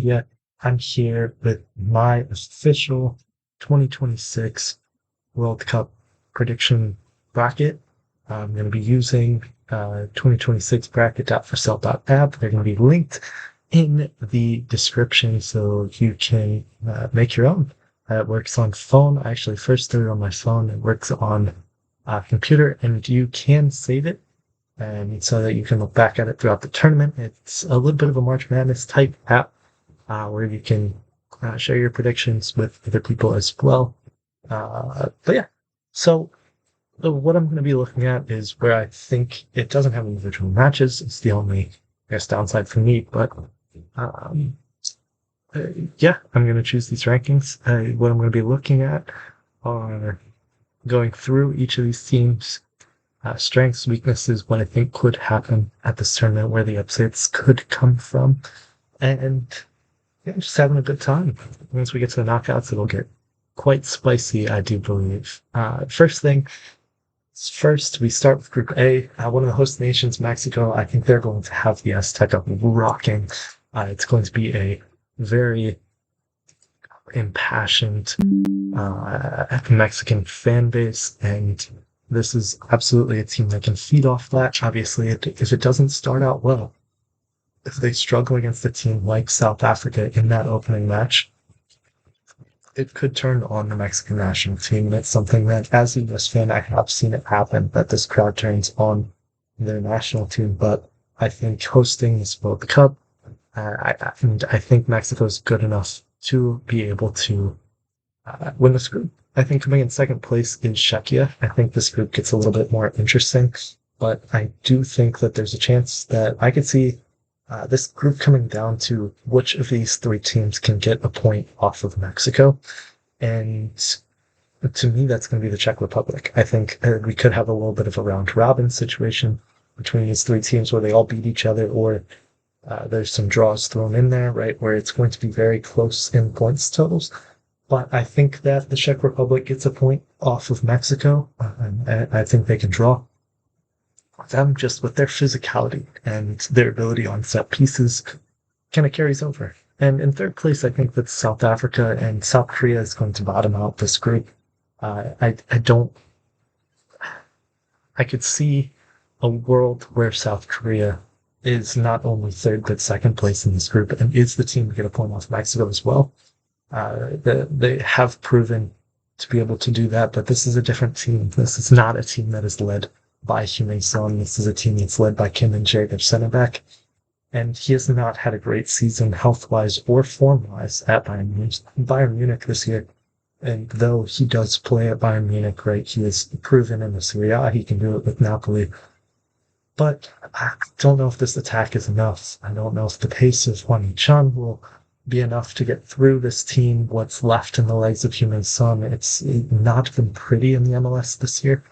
Media. I'm here with my official 2026 World Cup prediction bracket. I'm going to be using 2026bracket.forcell.app. They're going to be linked in the description so you can make your own. It works on phone. I actually first did it on my phone. It works on computer, and you can save it and so that you can look back at it throughout the tournament. It's a little bit of a March Madness type app where you can share your predictions with other people as well. But yeah, so what I'm going to be looking at is where I think it doesn't have individual matches. It's the only, I guess, downside for me. But yeah, I'm going to choose these rankings. What I'm going to be looking at are going through each of these teams. Strengths, weaknesses, what I think could happen at this tournament, where the upsets could come from, and yeah, just having a good time. Once we get to the knockouts, it'll get quite spicy, I do believe. First, we start with Group A. One of the host nations, Mexico, I think they're going to have the Azteca rocking. It's going to be a very impassioned Mexican fan base, and this is absolutely a team that can feed off that. Obviously, if it doesn't start out well, if they struggle against a team like South Africa in that opening match, it could turn on the Mexican national team. And it's something that, as a US fan, I have seen it happen, that this crowd turns on their national team. But I think hosting this World Cup, I think Mexico is good enough to be able to win this group. I think coming in second place is Czechia. I think this group gets a little bit more interesting, but I do think that there's a chance that I could see this group coming down to which of these three teams can get a point off of Mexico. And to me, that's going to be the Czech Republic. I think we could have a little bit of a round robin situation between these three teams where they all beat each other, or there's some draws thrown in there, right, where it's going to be very close in points totals. But I think that the Czech Republic gets a point off of Mexico, and I think they can draw them just with their physicality and their ability on set pieces kind of carries over. And in third place, I think that South Africa and South Korea is going to bottom out this group. I could see a world where South Korea is not only third but second place in this group and is the team to get a point off Mexico as well. They have proven to be able to do that, but this is a different team. This is not a team that is led by Heung-min Son. This is a team that's led by Kim Min-jae, their center back, and he has not had a great season health-wise or form-wise at Bayern Munich this year. And though he does play at Bayern Munich, right, he has proven in the Serie A he can do it with Napoli. But I don't know if this attack is enough. I don't know if the pace of Hwang Hee-chan will be enough to get through this team. What's left in the legs of Heung-min Son, it's not been pretty in the MLS this year,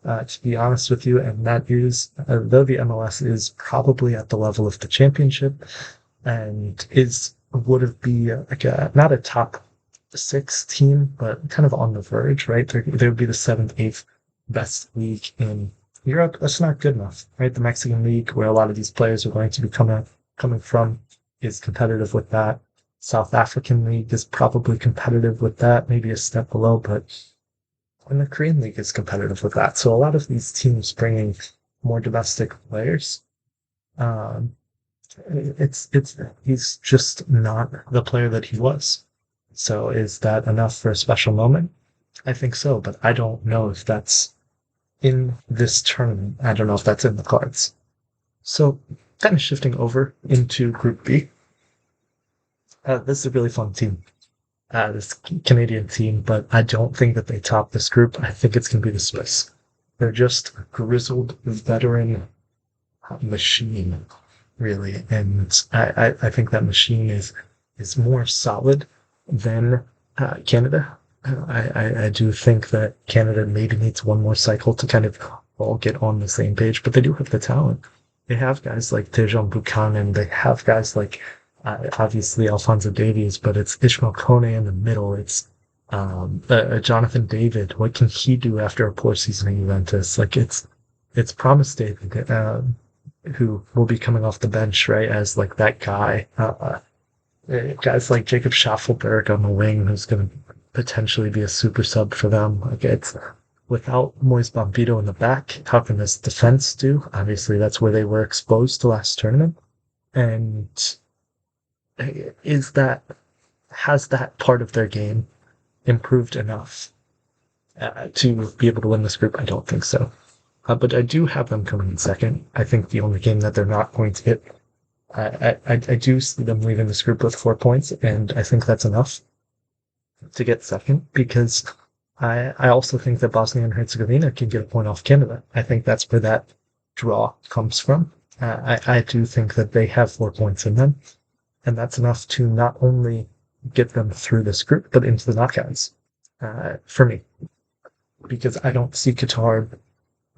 to be honest with you. And that is, though the MLS is probably at the level of the championship and would be like not a top 6 team, but kind of on the verge, right? They would be the 7th, 8th best league in Europe. That's not good enough, right? The Mexican league, where a lot of these players are going to be coming from, is competitive with that. South African league is probably competitive with that, maybe a step below, but and the Korean league is competitive with that. So a lot of these teams bringing more domestic players, he's just not the player that he was. So is that enough for a special moment? I think so, but I don't know if that's in this tournament. I don't know if that's in the cards. So kind of shifting over into Group B. This is a really fun team, this Canadian team, but I don't think that they top this group. I think it's going to be the Swiss. They're just a grizzled veteran machine, really, and I think that machine is more solid than Canada. I do think that Canada maybe needs one more cycle to kind of all get on the same page, but they do have the talent. They have guys like Tejan Buchanan. They have guys like obviously Alphonso Davies, but it's Ishmael Kone in the middle. It's Jonathan David. What can he do after a poor season in Juventus? Like it's Promise David, who will be coming off the bench, right, as like that guy Guys like Jacob Schaffelberg on the wing, who's going to potentially be a super sub for them. Like it's without Moise Bombito in the back, how can this defense do? Obviously, that's where they were exposed to last tournament. And is that has that part of their game improved enough to be able to win this group? I don't think so. But I do have them coming in second. I think the only game that they're not going to get, I do see them leaving this group with 4 points, and I think that's enough to get second because I also think that Bosnia and Herzegovina can get a point off Canada. I think that's where that draw comes from. I do think that they have 4 points in them, and that's enough to not only get them through this group, but into the knockouts for me. Because I don't see Qatar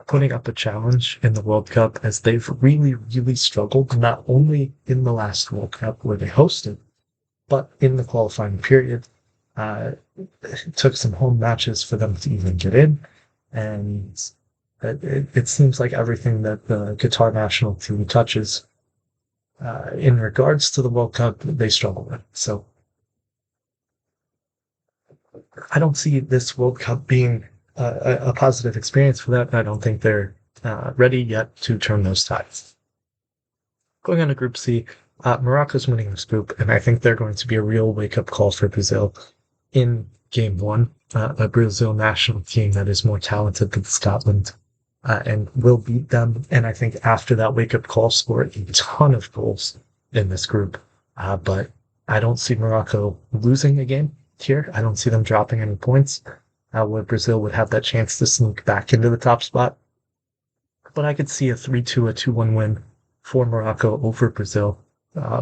putting up a challenge in the World Cup as they've really, really struggled, not only in the last World Cup where they hosted, but in the qualifying period. It took some home matches for them to even get in, and it seems like everything that the Qatar national team touches in regards to the World Cup, they struggle with. So I don't see this World Cup being a positive experience for that. I don't think they're ready yet to turn those tides. Going on to Group C, Morocco's winning this group, and I think they're going to be a real wake-up call for Brazil in Game 1. A Brazil national team that is more talented than Scotland and will beat them. And I think after that wake-up call, score a ton of goals in this group. But I don't see Morocco losing a game here. I don't see them dropping any points where Brazil would have that chance to sneak back into the top spot. But I could see a 3-2, a 2-1 win for Morocco over Brazil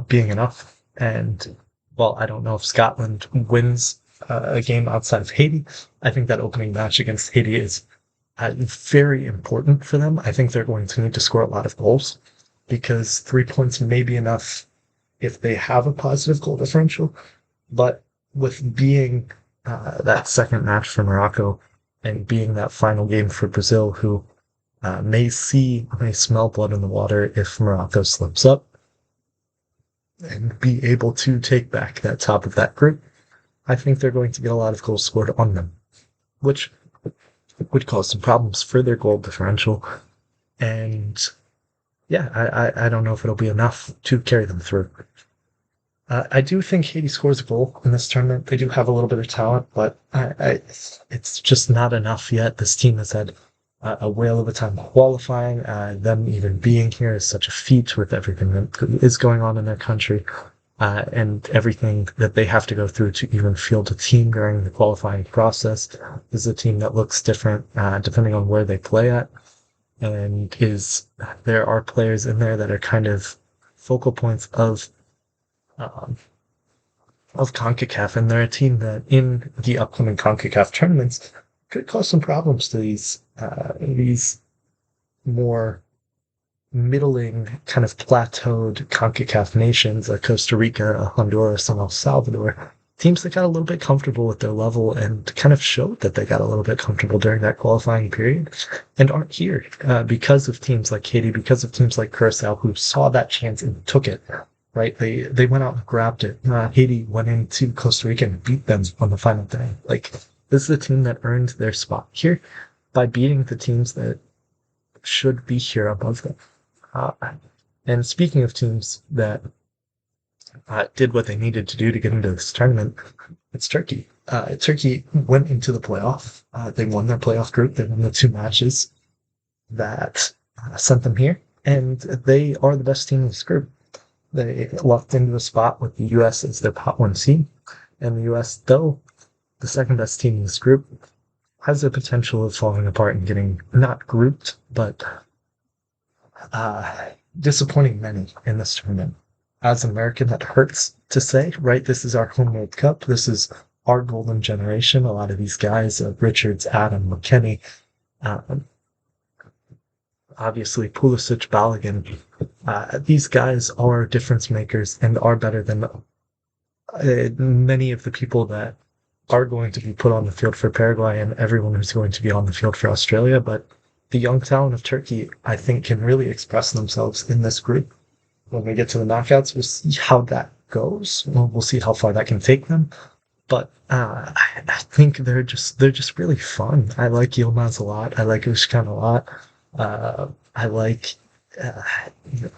being enough. And while I don't know if Scotland wins a game outside of Haiti, I think that opening match against Haiti is very important for them. I think they're going to need to score a lot of goals because 3 points may be enough if they have a positive goal differential. But with being that second match for Morocco and being that final game for Brazil, who may smell blood in the water if Morocco slips up, and be able to take back that top of that group, I think they're going to get a lot of goals scored on them, which would cause some problems for their goal differential. And yeah, I don't know if it'll be enough to carry them through. I do think Haiti scores a goal in this tournament. They do have a little bit of talent, but it's just not enough yet. This team has had a whale of a time qualifying. Them even being here is such a feat with everything that is going on in their country and everything that they have to go through to even field a team during the qualifying process. This is a team that looks different depending on where they play at, and there are players in there that are kind of focal points of CONCACAF, and they're a team that in the upcoming CONCACAF tournaments could cause some problems to these more middling, kind of plateaued CONCACAF nations like Costa Rica, Honduras, and El Salvador. Teams that got a little bit comfortable with their level and kind of showed that they got a little bit comfortable during that qualifying period and aren't here because of teams like Haiti, because of teams like Curacao who saw that chance and took it. Right? They went out and grabbed it. Haiti went into Costa Rica and beat them on the final day. Like, this is a team that earned their spot here by beating the teams that should be here above them. And speaking of teams that did what they needed to do to get into this tournament, it's Turkey. Turkey went into the playoff. They won their playoff group. They won the 2 matches that sent them here. And they are the best team in this group. They locked into a spot with the U.S. as their pot 1 seed. And the U.S., though the second best team in this group, has the potential of falling apart and getting not grouped, but disappointing many in this tournament. As an American, that hurts to say, right? This is our home World Cup. This is our golden generation. A lot of these guys, Richards, Adam, McKennie, obviously Pulisic, Balogun, these guys are difference makers and are better than many of the people that are going to be put on the field for Paraguay and everyone who's going to be on the field for Australia. But the young talent of Turkey, I think, can really express themselves in this group. When we get to the knockouts, we'll see how that goes. We'll see how far that can take them. But I think they're just really fun. I like Yilmaz a lot. I like Özkan a lot. I like uh,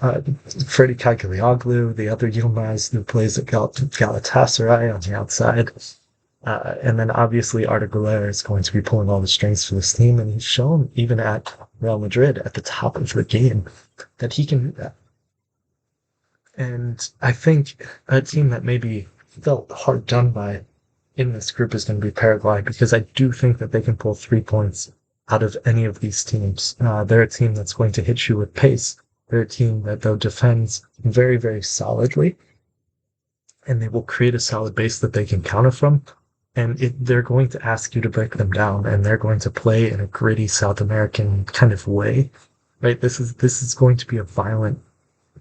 uh, Freddie Kaglioglu, the other Yilmaz who plays at Galatasaray on the outside. And then obviously Arda Güler is going to be pulling all the strings for this team, and he's shown even at Real Madrid at the top of the game that he can do that. And I think a team that maybe felt hard done by in this group is going to be Paraguay, because I do think that they can pull 3 points out of any of these teams. They're a team that's going to hit you with pace. They're a team that, though, defends very, very solidly, and they will create a solid base that they can counter from. And they're going to ask you to break them down, and they're going to play in a gritty South American kind of way, right? This is going to be a violent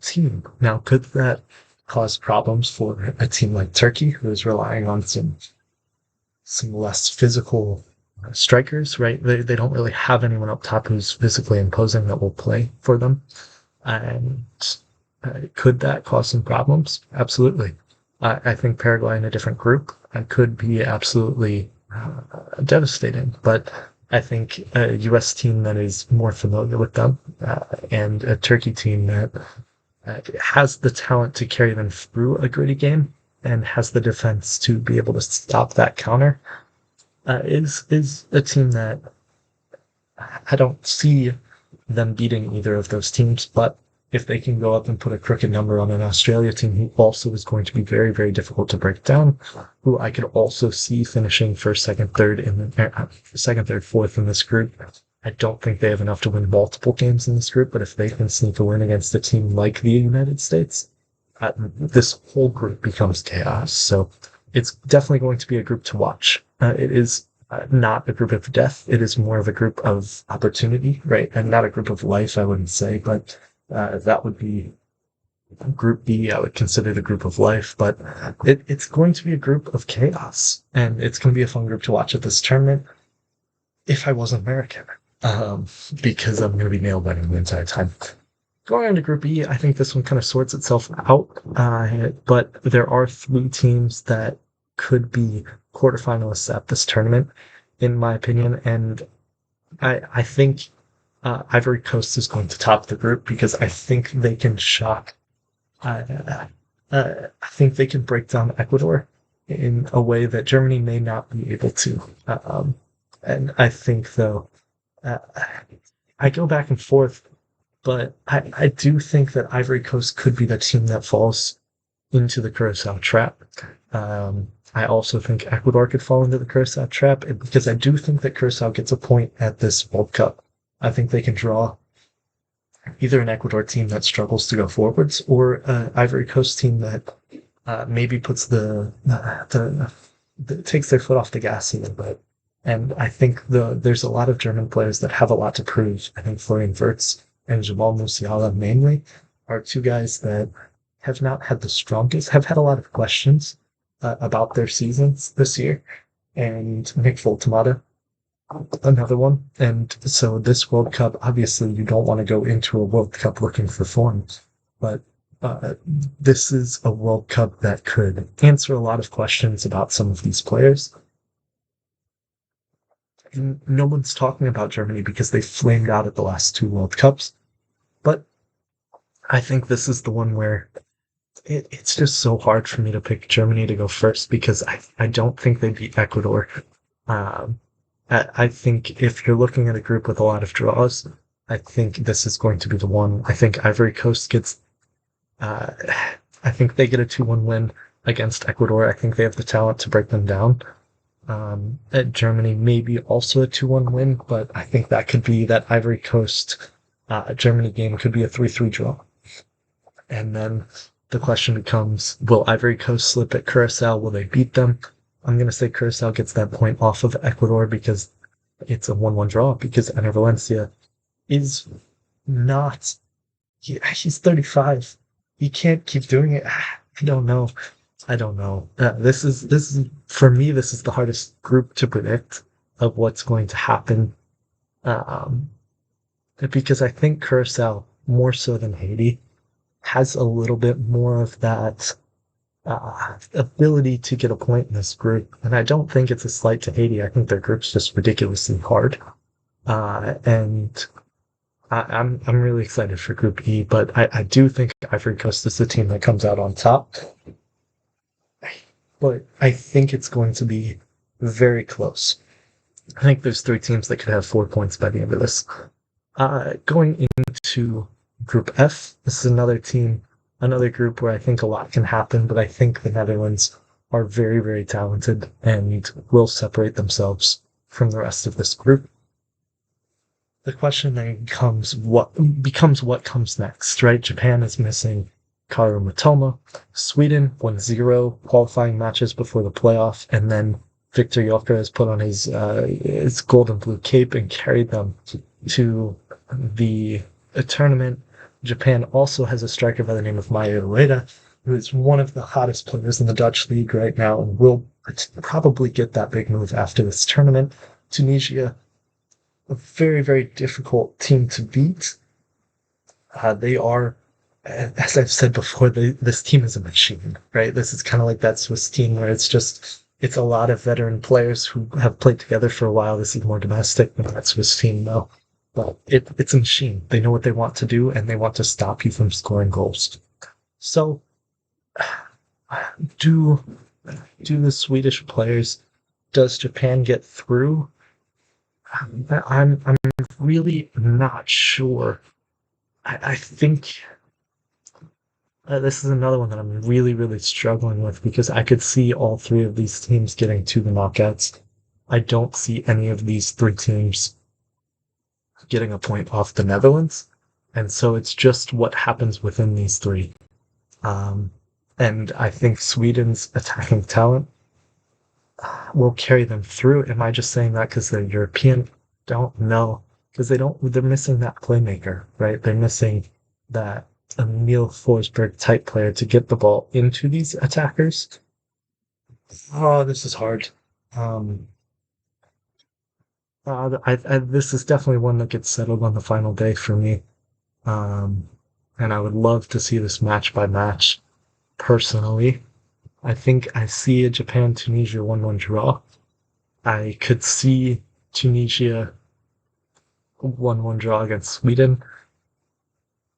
team. Now, could that cause problems for a team like Turkey, who is relying on some less physical strikers, right? They don't really have anyone up top who's physically imposing that will play for them. And could that cause some problems? Absolutely. I think Paraguay in a different group could be absolutely devastating, but I think a U.S. team that is more familiar with them and a Turkey team that has the talent to carry them through a gritty game and has the defense to be able to stop that counter is a team that I don't see them beating either of those teams. But if they can go up and put a crooked number on an Australia team who also is going to be very, very difficult to break down, who I could also see finishing first, second, third, second, third, fourth in this group. I don't think they have enough to win multiple games in this group, but if they can sneak a win against a team like the United States, this whole group becomes chaos. So it's definitely going to be a group to watch. It is not a group of death. It is more of a group of opportunity, right? And not a group of life, I wouldn't say, but that would be Group B. I would consider the group of life, but it's going to be a group of chaos, and it's going to be a fun group to watch at this tournament if I wasn't American, because I'm going to be nail biting the entire time. Going on to Group E, I think this one kind of sorts itself out, but there are 3 teams that could be quarterfinalists at this tournament, in my opinion, and I think Ivory Coast is going to top the group because I think they can shock. I think they can break down Ecuador in a way that Germany may not be able to. And I think, though, I go back and forth, but I do think that Ivory Coast could be the team that falls into the Curacao trap. I also think Ecuador could fall into the Curacao trap because I do think that Curacao gets a point at this World Cup. I think they can draw either an Ecuador team that struggles to go forwards or an Ivory Coast team that maybe puts takes their foot off the gas a little bit. And I think there's a lot of German players that have a lot to prove. I think Florian Wirtz and Jamal Musiala mainly are 2 guys that have not had the strongest, have had a lot of questions about their seasons this year. And Nick Voltemade, another one. And so this World Cup, obviously you don't want to go into a World Cup looking for form, but this is a World Cup that could answer a lot of questions about some of these players. And no one's talking about Germany because they flamed out at the last 2 World Cups, but I think this is the one where it's just so hard for me to pick Germany to go first because I don't think they beat Ecuador. I think if you're looking at a group with a lot of draws, I think this is going to be the one. I think Ivory Coast gets, I think they get a 2-1 win against Ecuador. I think they have the talent to break them down. At Germany, maybe also a 2-1 win, but I think that could be that Ivory Coast Germany game could be a 3-3 draw. And then the question becomes, will Ivory Coast slip at Curacao? Will they beat them? I'm going to say Curacao gets that point off of Ecuador because it's a 1-1 draw, because Ener Valencia is not... he's 35. He can't keep doing it. I don't know. This is for me, this is the hardest group to predict of what's going to happen. Because I think Curacao, more so than Haiti, has a little bit more of that ability to get a point in this group. And I don't think it's a slight to Haiti. I think their group's just ridiculously hard. And I'm really excited for Group E, but I do think Ivory Coast is the team that comes out on top. But I think it's going to be very close. I think there's three teams that could have 4 points by the end of this. Going into Group F, this is another group where I think a lot can happen, but I think the Netherlands are very, very talented and will separate themselves from the rest of this group. The question then becomes what comes next, right? Japan is missing Kaoru Mitoma. Sweden won 0 qualifying matches before the playoff, and then Victor Gyökeres put on his gold and blue cape and carried them to the tournament. Japan also has a striker by the name of Maya Ueda, who is one of the hottest players in the Dutch league right now and will probably get that big move after this tournament. Tunisia, a very, very difficult team to beat. They are, as I've said before, this team is a machine, right? This is kind of like that Swiss team where it's a lot of veteran players who have played together for a while. This is more domestic than that Swiss team, though. But it's a machine. They know what they want to do, and they want to stop you from scoring goals. So, do the Swedish players? Does Japan get through? I'm really not sure. I think this is another one that I'm really, really struggling with because I could see all three of these teams getting to the knockouts. I don't see any of these three teams getting a point off the Netherlands. And so it's just what happens within these three. And I think Sweden's attacking talent will carry them through. Am I just saying that because they're European? Don't know. Because they're missing that playmaker, right? They're missing that Emil Forsberg type player to get the ball into these attackers. Oh, this is hard. This is definitely one that gets settled on the final day for me. And I would love to see this match by match. Personally, I think I see a Japan-Tunisia 1-1 draw. I could see Tunisia 1-1 draw against Sweden.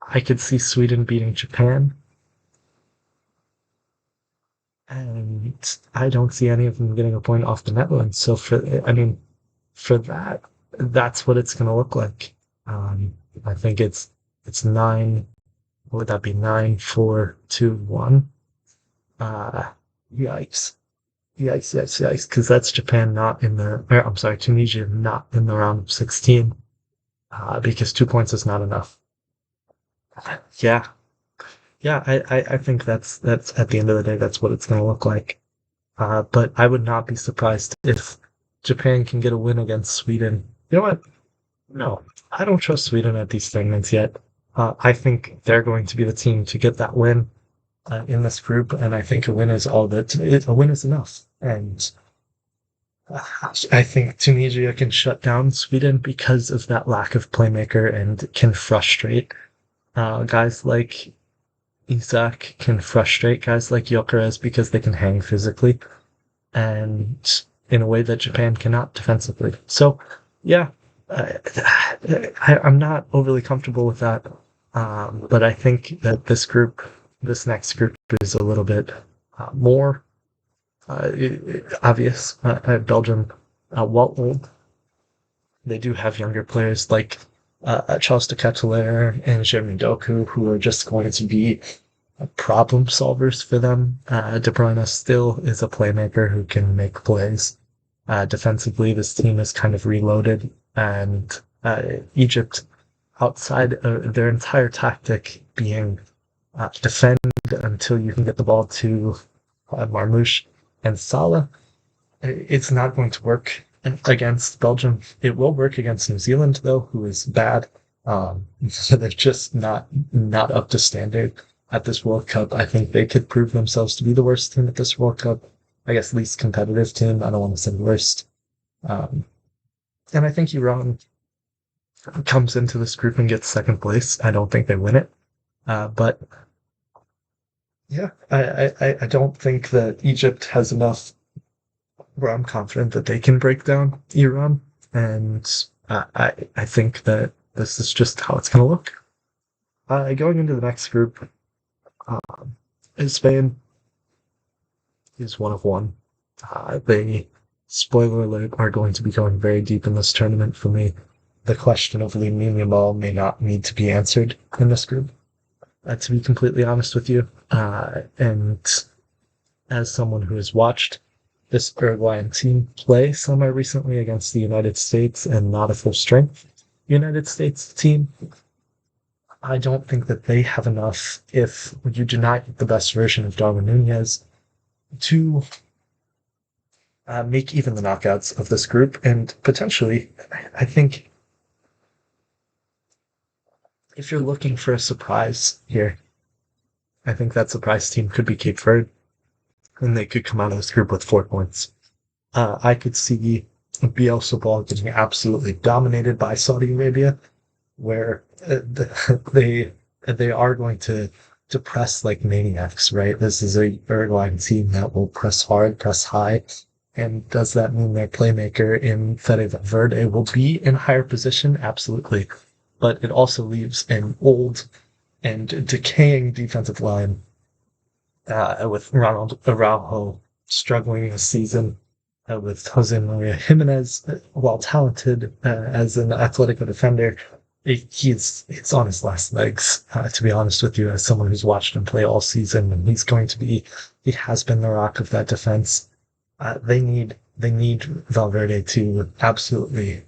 I could see Sweden beating Japan. And I don't see any of them getting a point off the Netherlands. So for that, that's what it's going to look like. I think it's 9. What would that be? 9, 4, 2, 1. Yikes. Because that's Japan not in the, or, I'm sorry, Tunisia not in the round of 16. Because 2 points is not enough. Yeah. Yeah, I think that's at the end of the day, that's what it's going to look like. But I would not be surprised if Japan can get a win against Sweden. You know what? No, I don't trust Sweden at these tournaments yet. I think they're going to be the team to get that win in this group, and I think a win is a win is enough. And I think Tunisia can shut down Sweden because of that lack of playmaker and can frustrate guys like Isak, can frustrate guys like Gyökeres because they can hang physically and in a way that Japan cannot defensively. So, yeah, I'm not overly comfortable with that. But I think that this next group is a little bit more obvious. Belgium, Waltwold, they do have younger players like Charles de Ketelaere and Jeremy Doku, who are just going to be problem solvers for them. De Bruyne still is a playmaker who can make plays. Defensively, this team is kind of reloaded, and Egypt, outside their entire tactic being defend until you can get the ball to Marmoush and Salah, it's not going to work against Belgium. It will work against New Zealand, though, who is bad. They're just not up to standard at this World Cup. I think they could prove themselves to be the worst team at this World Cup. I guess least competitive team. I don't want to say worst. And I think Iran comes into this group and gets second place. I don't think they win it. But Yeah, I don't think that Egypt has enough where I'm confident that they can break down Iran, and I think that this is just how it's going to look. Going into the next group, um, Spain is one of one. They, spoiler alert, are going to be going very deep in this tournament for me. The question of Lamine Yamal may not need to be answered in this group, to be completely honest with you. And as someone who has watched this Uruguayan team play semi recently against the United States and not a full strength United States team, I don't think that they have enough if you do not get the best version of Darwin Nunez to make even the knockouts of this group. And potentially, I think if you're looking for a surprise here, I think that surprise team could be Cape Verde, and they could come out of this group with 4 points. I could see Bielsa ball getting absolutely dominated by Saudi Arabia, where they are going to press like maniacs, right? This is a Uruguayan team that will press hard, press high. And does that mean their playmaker in Fede Valverde will be in a higher position? Absolutely. But it also leaves an old and decaying defensive line with Ronald Araujo struggling this season, with Jose Maria Jimenez, while talented as an athletic defender, he's on his last legs. To be honest with you, as someone who's watched him play all season, and he has been the rock of that defense. They need Valverde to absolutely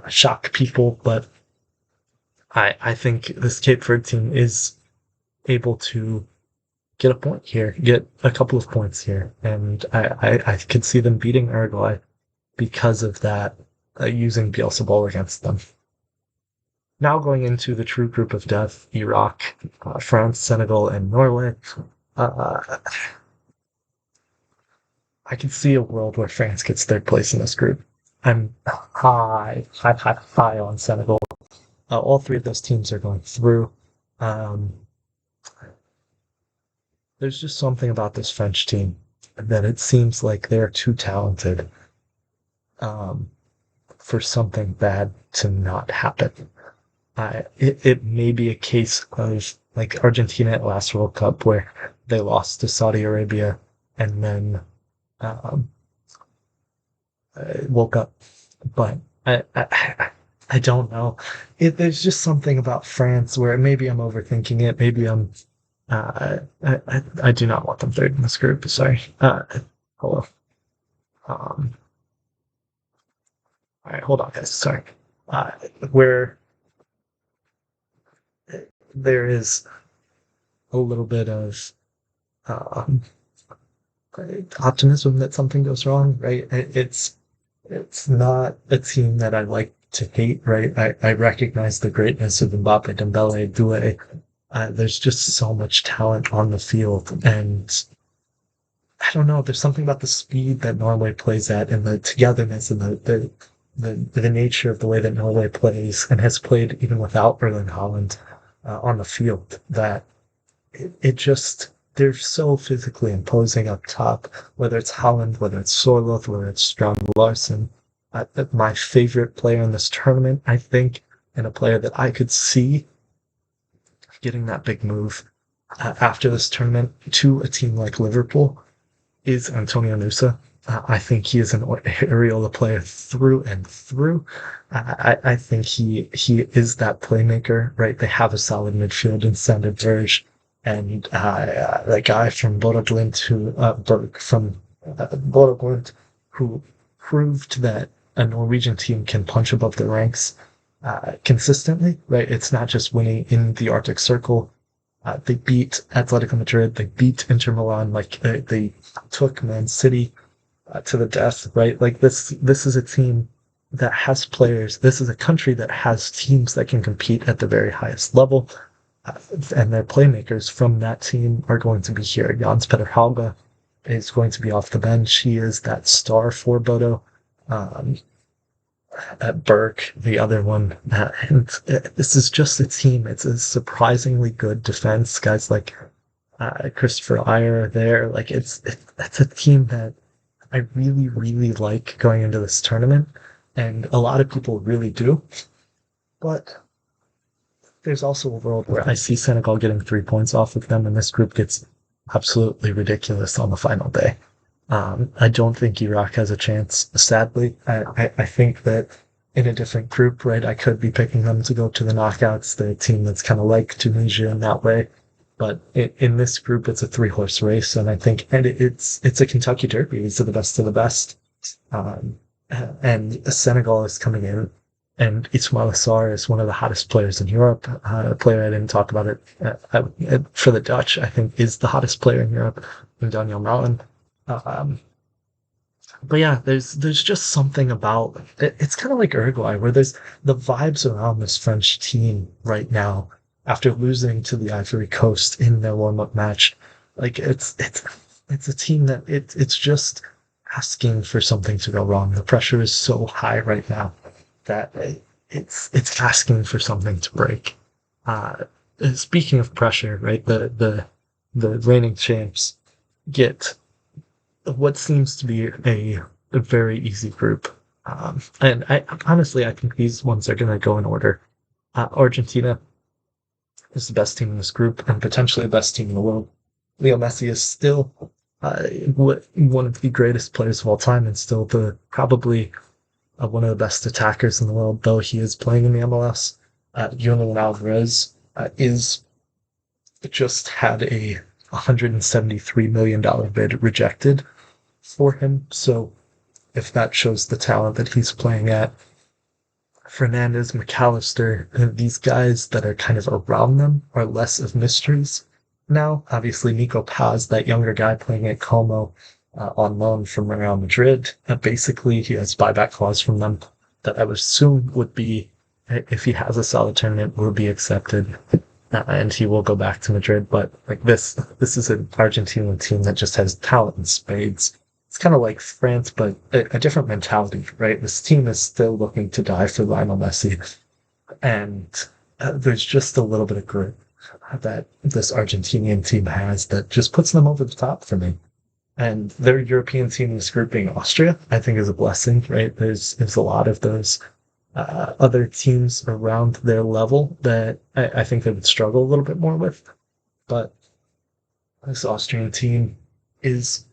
shock people, but I think this Cape Verde team is able to get a point here, get a couple of points here, and I could see them beating Uruguay because of that, using Bielsa ball against them. Now going into the true group of death, Iraq, France, Senegal, and Norway. Uh, I can see a world where France gets third place in this group. I'm high on Senegal. All three of those teams are going through. Um, there's just something about this French team that it seems like they're too talented um, for something bad to not happen. It may be a case of like Argentina at last World Cup where they lost to Saudi Arabia and then um, woke up. But I don't know. There's just something about France where maybe I'm overthinking it. Maybe I do not want them third in this group. Sorry. Hello. Um, all right, hold on, guys. Sorry. Where there is a little bit of um, optimism that something goes wrong, right? It's not a team that I like to hate, right? I recognize the greatness of Mbappe, Dembele, Doué. There's just so much talent on the field, and I don't know. There's something about the speed that Norway plays at, and the togetherness, and the nature of the way that Norway plays and has played even without Erling Haaland on the field. That it just they're so physically imposing up top. Whether it's Haaland, whether it's Sorloth, whether it's Strand Larson. My favorite player in this tournament, I think, and a player that I could see getting that big move after this tournament to a team like Liverpool is Antonio Nusa. I think he is an Areola player through and through. I think he is that playmaker, right? They have a solid midfield in Sander Berge and the guy from Bordeaux who Berg from Bordeaux who proved that a Norwegian team can punch above the ranks consistently, right? It's not just winning in the Arctic Circle. They beat Atletico Madrid. They beat Inter Milan. Like they took Man City to the death, right? Like this is a team that has players. This is a country that has teams that can compete at the very highest level, and their playmakers from that team are going to be here. Jans Petter Hauge is going to be off the bench. He is that star for Bodo. Um, at Burke, the other one. And this is just a team. It's a surprisingly good defense. Guys like Christopher Ayer there. Like it's a team that I really, really like going into this tournament, and a lot of people really do. But there's also a world where I see Senegal getting 3 points off of them, and this group gets absolutely ridiculous on the final day. I don't think Iraq has a chance, sadly. I think that in a different group, right, I could be picking them to go to the knockouts, the team that's kind of like Tunisia in that way. But in this group, it's a three-horse race, and I think, and it's a Kentucky Derby. These are the best of the best. Um, and Senegal is coming in, and Ismail Assar is one of the hottest players in Europe. A player I didn't talk about it for the Dutch, I think, is the hottest player in Europe, Daniel Malen. Um, but yeah, there's just something about it. It's kind of like Uruguay, where there's the vibes around this French team right now after losing to the Ivory Coast in their warm-up match. Like it's a team that it's just asking for something to go wrong. The pressure is so high right now that it's asking for something to break. Uh, Speaking of pressure, right? The reigning champs get what seems to be a very easy group. And I honestly, I think these ones are going to go in order. Argentina is the best team in this group and potentially the best team in the world. Leo Messi is still one of the greatest players of all time and still the probably one of the best attackers in the world, though he is playing in the MLS. Julian Alvarez is just had a $173 million bid rejected for him. So if that shows the talent that he's playing at, Fernandez, McAllister, and these guys that are kind of around them are less of mysteries now. Obviously, Nico Paz, that younger guy playing at Como on loan from Real Madrid, basically he has buyback clause from them that I would assume would be, if he has a solid tournament, will be accepted. And he will go back to Madrid. But like this is an Argentinian team that just has talent in spades. It's kind of like France, but a different mentality, right? This team is still looking to die for Lionel Messi, and there's just a little bit of grit that this Argentinian team has that just puts them over the top for me. And their European team in this group being Austria, I think is a blessing, right? There's a lot of those other teams around their level that I think they would struggle a little bit more with. But this Austrian team is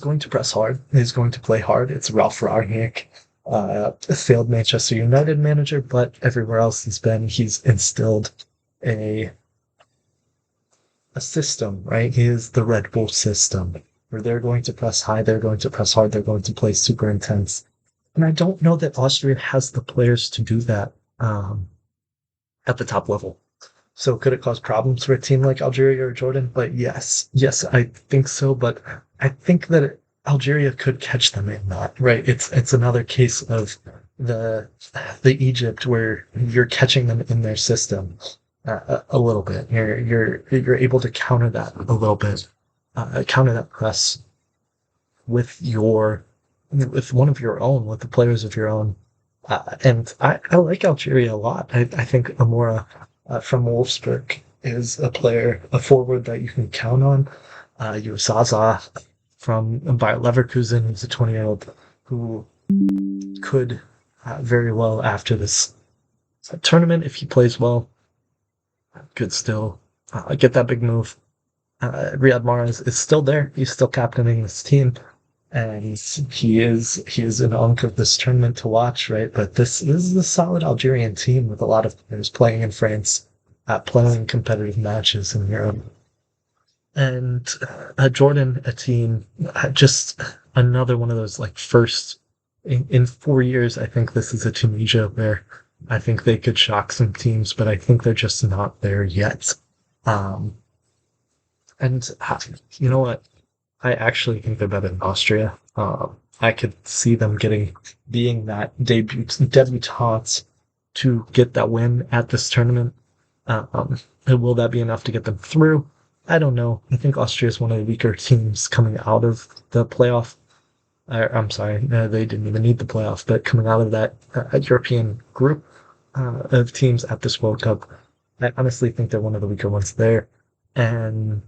going to press hard. He's going to play hard. It's Ralf Rangnick, a failed Manchester United manager, but everywhere else he's instilled a system, right? He is the Red Bull system, where they're going to press high, they're going to press hard, they're going to play super intense. And I don't know that Austria has the players to do that at the top level. So could it cause problems for a team like Algeria or Jordan? But yes, I think so. But I think that Algeria could catch them in that, right? It's another case of the Egypt where you're catching them in their system a little bit. You're able to counter that a little bit, counter that press with one of your own, with the players of your own. And I like Algeria a lot. I think Amora from Wolfsburg is a forward that you can count on. You have Zaza from Bayer Leverkusen, who's a 20-year-old who could very well, after this tournament, if he plays well, could still get that big move. Riyad Mahrez is still there. He's still captaining this team. And he is an unk of this tournament to watch, right? But this is a solid Algerian team with a lot of players playing in France, playing competitive matches in Europe. And Jordan, a team, just another one of those like first in 4 years. I think this is a Tunisia where I think they could shock some teams, but I think they're just not there yet. And you know what? I actually think they're better than Austria. I could see them being that debutante to get that win at this tournament. Will that be enough to get them through? I don't know. I think Austria is one of the weaker teams coming out of the playoff. I'm sorry, they didn't even need the playoff, but coming out of that European group of teams at this World Cup. I honestly think they're one of the weaker ones there. And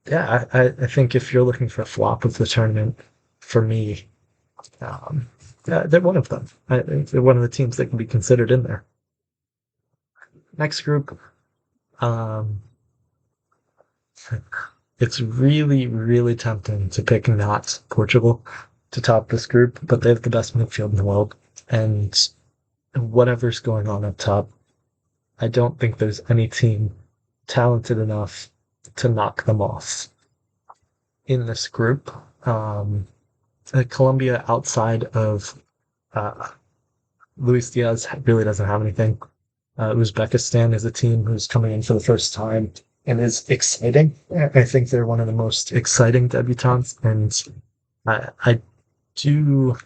yeah, I think if you're looking for a flop of the tournament, for me, um, they're one of them. I think they're one of the teams that can be considered in there. Next group, um, it's really, really tempting to pick not Portugal to top this group, but they have the best midfield in the world. And whatever's going on up top, I don't think there's any team talented enough to knock them off in this group. Colombia, outside of uh, Luis Diaz, really doesn't have anything. Uzbekistan is a team who's coming in for the first time and is exciting. I think they're one of the most exciting debutants, and I do.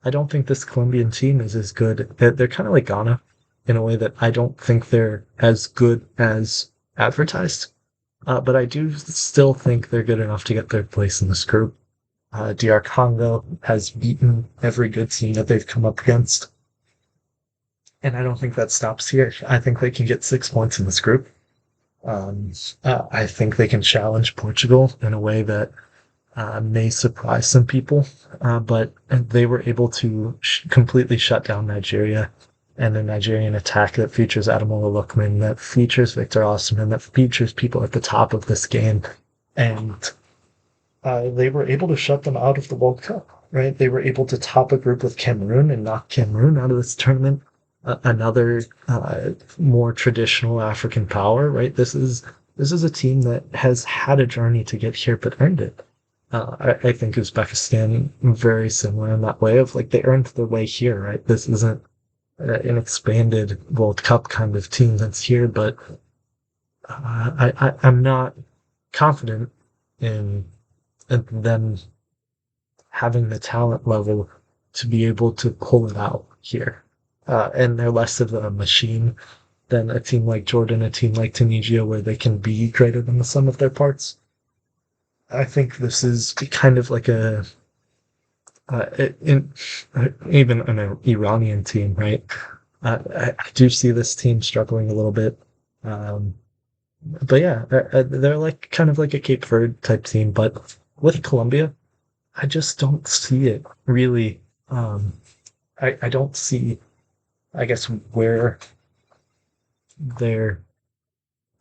I don't think this Colombian team is as good. They're kind of like Ghana in a way that I don't think they're as good as advertised. But I do still think they're good enough to get third place in this group. DR Congo has beaten every good team that they've come up against. And I don't think that stops here. I think they can get 6 points in this group. Um, I think they can challenge Portugal in a way that may surprise some people. But they were able to completely shut down Nigeria and a Nigerian attack that features Ademola Lookman, that features Victor Osimhen, that features people at the top of this game. And they were able to shut them out of the World Cup, right? They were able to top a group with Cameroon and knock Cameroon out of this tournament. Another more traditional African power, right? This is a team that has had a journey to get here, but earned it. I think Uzbekistan very similar in that way of like they earned their way here, right? This isn't an expanded World Cup kind of team that's here, but I'm not confident in them having the talent level to be able to pull it out here. And they're less of a machine than a team like Jordan, a team like Tunisia, where they can be greater than the sum of their parts. I think this is kind of like in, even an Iranian team, right? I do see this team struggling a little bit. Um, but yeah, they're like kind of like a Cape Verde type team, but with Colombia, I just don't see it really. I don't see, I guess, where their,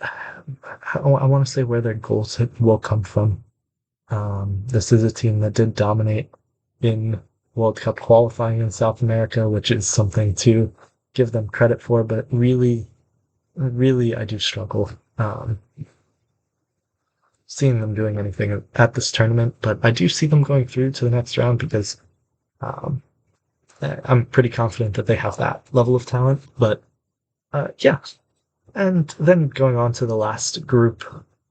I want to say where their goals will come from. This is a team that did dominate in World Cup qualifying in South America, which is something to give them credit for, but really, really, I do struggle seeing them doing anything at this tournament, but I do see them going through to the next round because um, I'm pretty confident that they have that level of talent. But yeah, and then going on to the last group,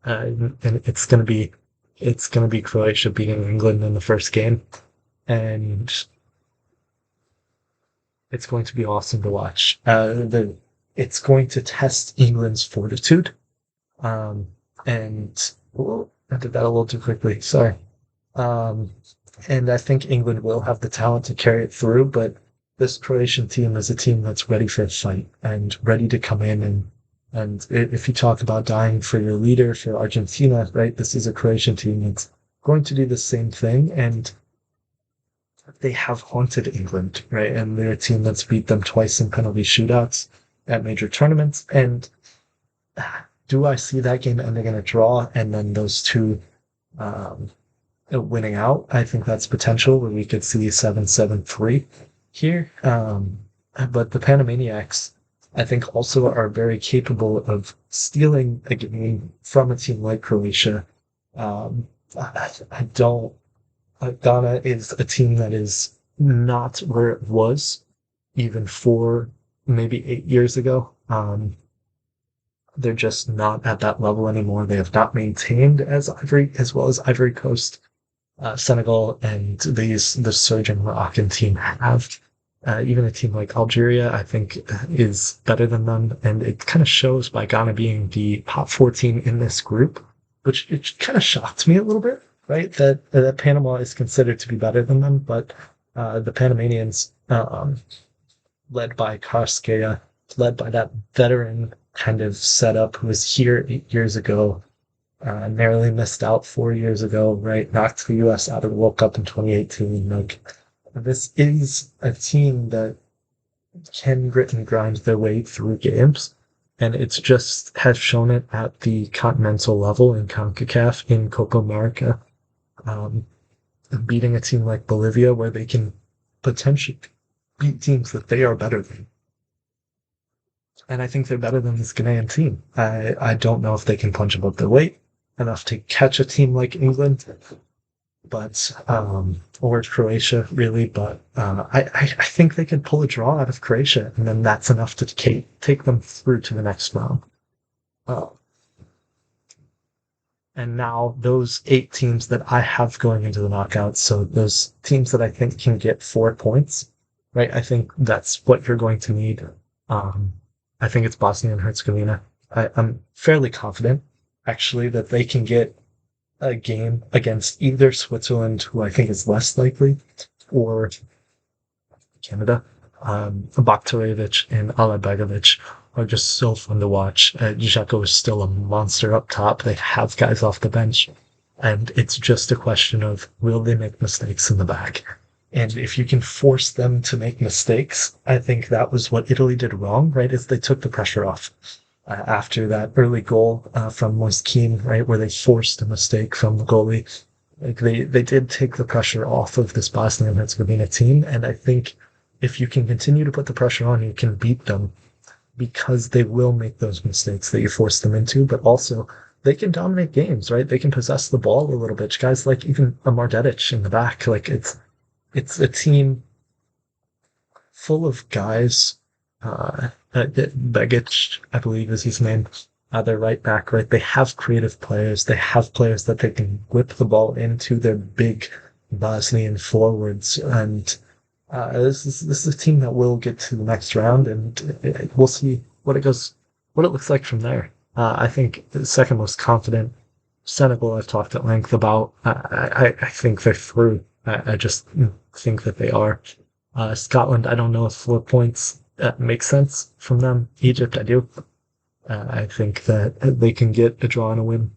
and it's gonna be Croatia beating England in the first game, and it's going to be awesome to watch. It's going to test England's fortitude. Um, and I did that a little too quickly. Sorry. Um, and I think England will have the talent to carry it through, but this Croatian team is a team that's ready for a fight and ready to come in and if you talk about dying for your leader for Argentina, right? This is a Croatian team that's going to do the same thing, and they have haunted England, right? And they're a team that's beat them twice in penalty shootouts at major tournaments. And do I see that game ending in a draw and then those two um, winning out? I think that's potential where we could see 7-7-3 here. But the Panamaniacs, I think, also are very capable of stealing a game from a team like Croatia. I don't. Ghana is a team that is not where it was even 4, maybe 8 years ago. They're just not at that level anymore. They have not maintained as well as Ivory Coast, Senegal, and the surging Moroccan team have. Even a team like Algeria, I think, is better than them, and it kind of shows by Ghana being the top 14 in this group, which it kind of shocked me a little bit, right? That Panama is considered to be better than them, but the Panamanians, led by Carrasquilla, led by that veteran kind of setup who was here 8 years ago, narrowly missed out 4 years ago, right? Knocked the U.S. out of the World Cup in 2018. Like, this is a team that can grit and grind their way through games. And it's just has shown it at the continental level in CONCACAF, in Copa America, um, beating a team like Bolivia where they can potentially beat teams that they are better than. And I think they're better than this Ghanaian team. I don't know if they can punch above their weight enough to catch a team like England, but or Croatia really. But I think they could pull a draw out of Croatia, and then that's enough to take them through to the next round. Uh, and now those 8 teams that I have going into the knockouts, so those teams that I think can get 4 points, right? I think that's what you're going to need. I think it's Bosnia and Herzegovina. I'm fairly confident, actually, that they can get a game against either Switzerland, who I think is less likely, or Canada. Bakhtarevic and Alabegovic are just so fun to watch. Dzeko is still a monster up top. They have guys off the bench, and it's just a question of will they make mistakes in the back? And if you can force them to make mistakes, I think that was what Italy did wrong, right? Is they took the pressure off after that early goal from Moise Kean, right, where they forced a mistake from the goalie. Like they did take the pressure off of this Bosnia and Herzegovina team, and I think if you can continue to put the pressure on, you can beat them because they will make those mistakes that you force them into, but also they can dominate games, right? They can possess the ball a little bit. Guys like even a Mardetic in the back, like it's a team full of guys. Begic, I believe, is his name. They're right back, right? They have creative players. They have players that they can whip the ball into their big Bosnian forwards. And this is a team that will get to the next round, and we'll see what it looks like from there. I think the second most confident Senegal I've talked at length about. I think they're through. I just think that they are. Scotland, I don't know if 4 points makes sense from them. Egypt, I do. I think that they can get a draw and a win.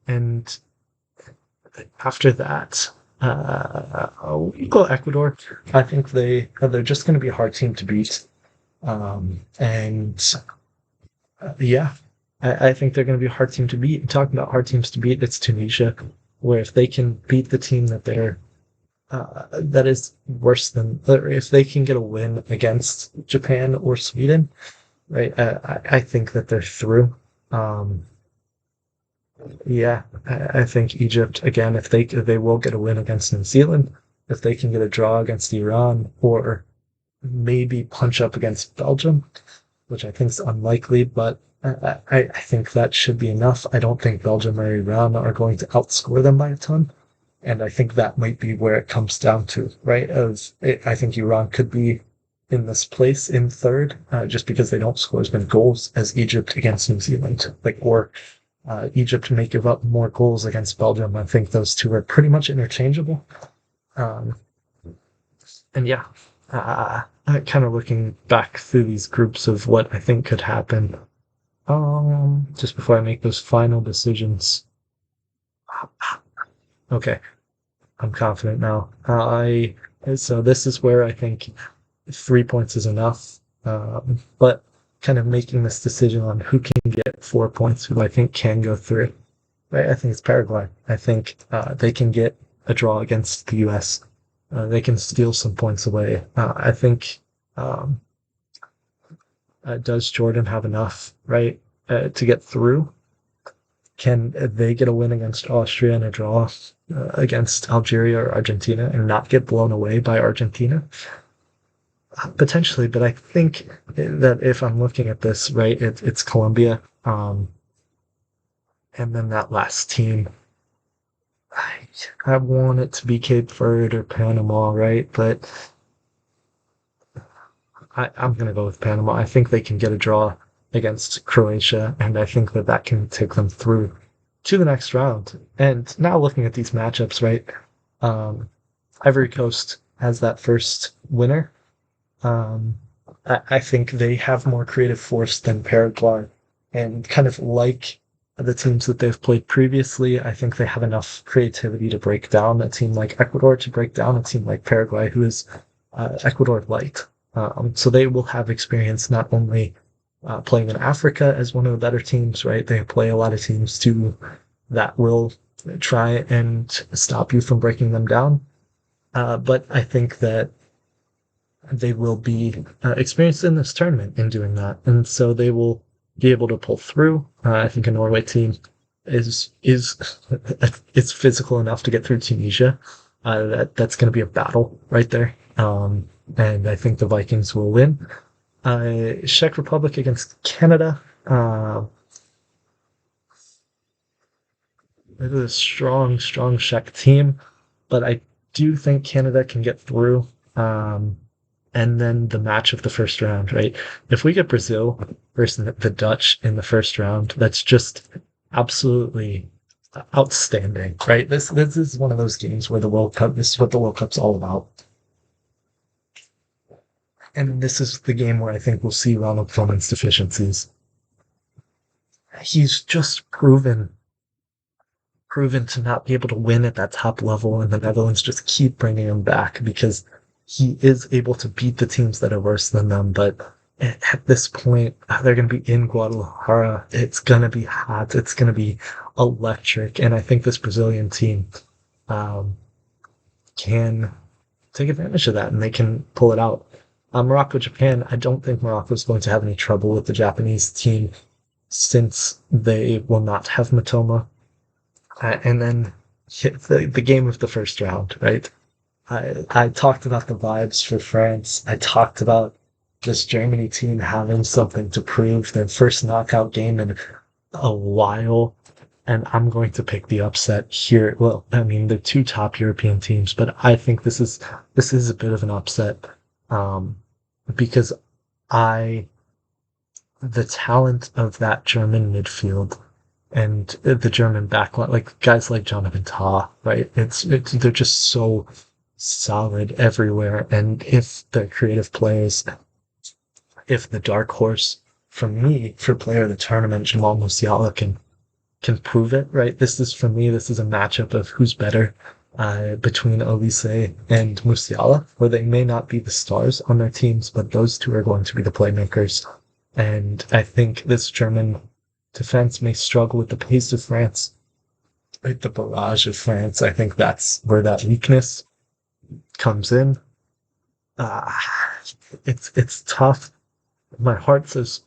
And after that, we go Ecuador. I think they're just going to be a hard team to beat. And yeah, I think they're going to be a hard team to beat. And talking about hard teams to beat, it's Tunisia, where if they can beat the team that is worse than, or if they can get a win against Japan or Sweden, right? I think that they're through. Yeah, I think Egypt again. If they will get a win against New Zealand, if they can get a draw against Iran, or maybe punch up against Belgium, which I think is unlikely, but I think that should be enough. I don't think Belgium or Iran are going to outscore them by a ton. And I think that might be where it comes down to, right? I think Iran could be in this place in third, just because they don't score as many goals as Egypt against New Zealand. Or Egypt may give up more goals against Belgium. I think those two are pretty much interchangeable. And yeah, kind of looking back through these groups of what I think could happen. Just before I make those final decisions. Okay, I'm confident now. So this is where I think 3 points is enough. But kind of making this decision on who can get 4 points, who I think can go through. Right? I think it's Paraguay. I think they can get a draw against the U.S. They can steal some points away. I think does Jordan have enough, right, to get through? Can they get a win against Austria and a draw against Algeria or Argentina and not get blown away by Argentina? Potentially, but I think that if I'm looking at this, right, it's Colombia, and then that last team. I want it to be Cape Verde or Panama, right? But I'm going to go with Panama. I think they can get a draw against Croatia, and I think that can take them through to the next round. And now looking at these matchups, right? Ivory Coast has that first winner I think they have more creative force than Paraguay, and kind of like the teams that they've played previously, I think they have enough creativity to break down a team like Ecuador, to break down a team like Paraguay, who is Ecuador light. So they will have experience not only playing in Africa as one of the better teams, right? They play a lot of teams too that will try and stop you from breaking them down. But I think that they will be experienced in this tournament in doing that, and so they will be able to pull through. I think a Norway team is it's physical enough to get through Tunisia. That's going to be a battle right there, and I think the Vikings will win. Czech Republic against Canada. It is a strong Czech team, but I do think Canada can get through. And then the match of the first round, right? If we get Brazil versus the Dutch in the first round, that's just absolutely outstanding, right? This is one of those games where the World Cup. This is what the World Cup's all about, and this is the game where I think we'll see Ronald Koeman's deficiencies. He's just proven to not be able to win at that top level, and the Netherlands just keep bringing him back because he is able to beat the teams that are worse than them. But at this point, they're going to be in Guadalajara. It's going to be hot. It's going to be electric. And I think this Brazilian team can take advantage of that, and they can pull it out. Morocco, Japan, I don't think Morocco is going to have any trouble with the Japanese team since they will not have Matoma. And then the game of the first round, right? I talked about the vibes for France. I talked about this Germany team having something to prove, their first knockout game in a while. And I'm going to pick the upset here. Well, I mean, they're two top European teams, but I think this is a bit of an upset, because the talent of that German midfield and the German backline, like guys like Jonathan Tah, right? They're just so solid everywhere. And if the creative players, if the dark horse for me for player of the tournament, Jamal Musiala can prove it, right? This is for me. This is a matchup of who's better between Olise and Musiala, where they may not be the stars on their teams, but those two are going to be the playmakers. And I think this German defense may struggle with the pace of France, right? The barrage of France. I think that's where that weakness comes in. It's tough. My heart says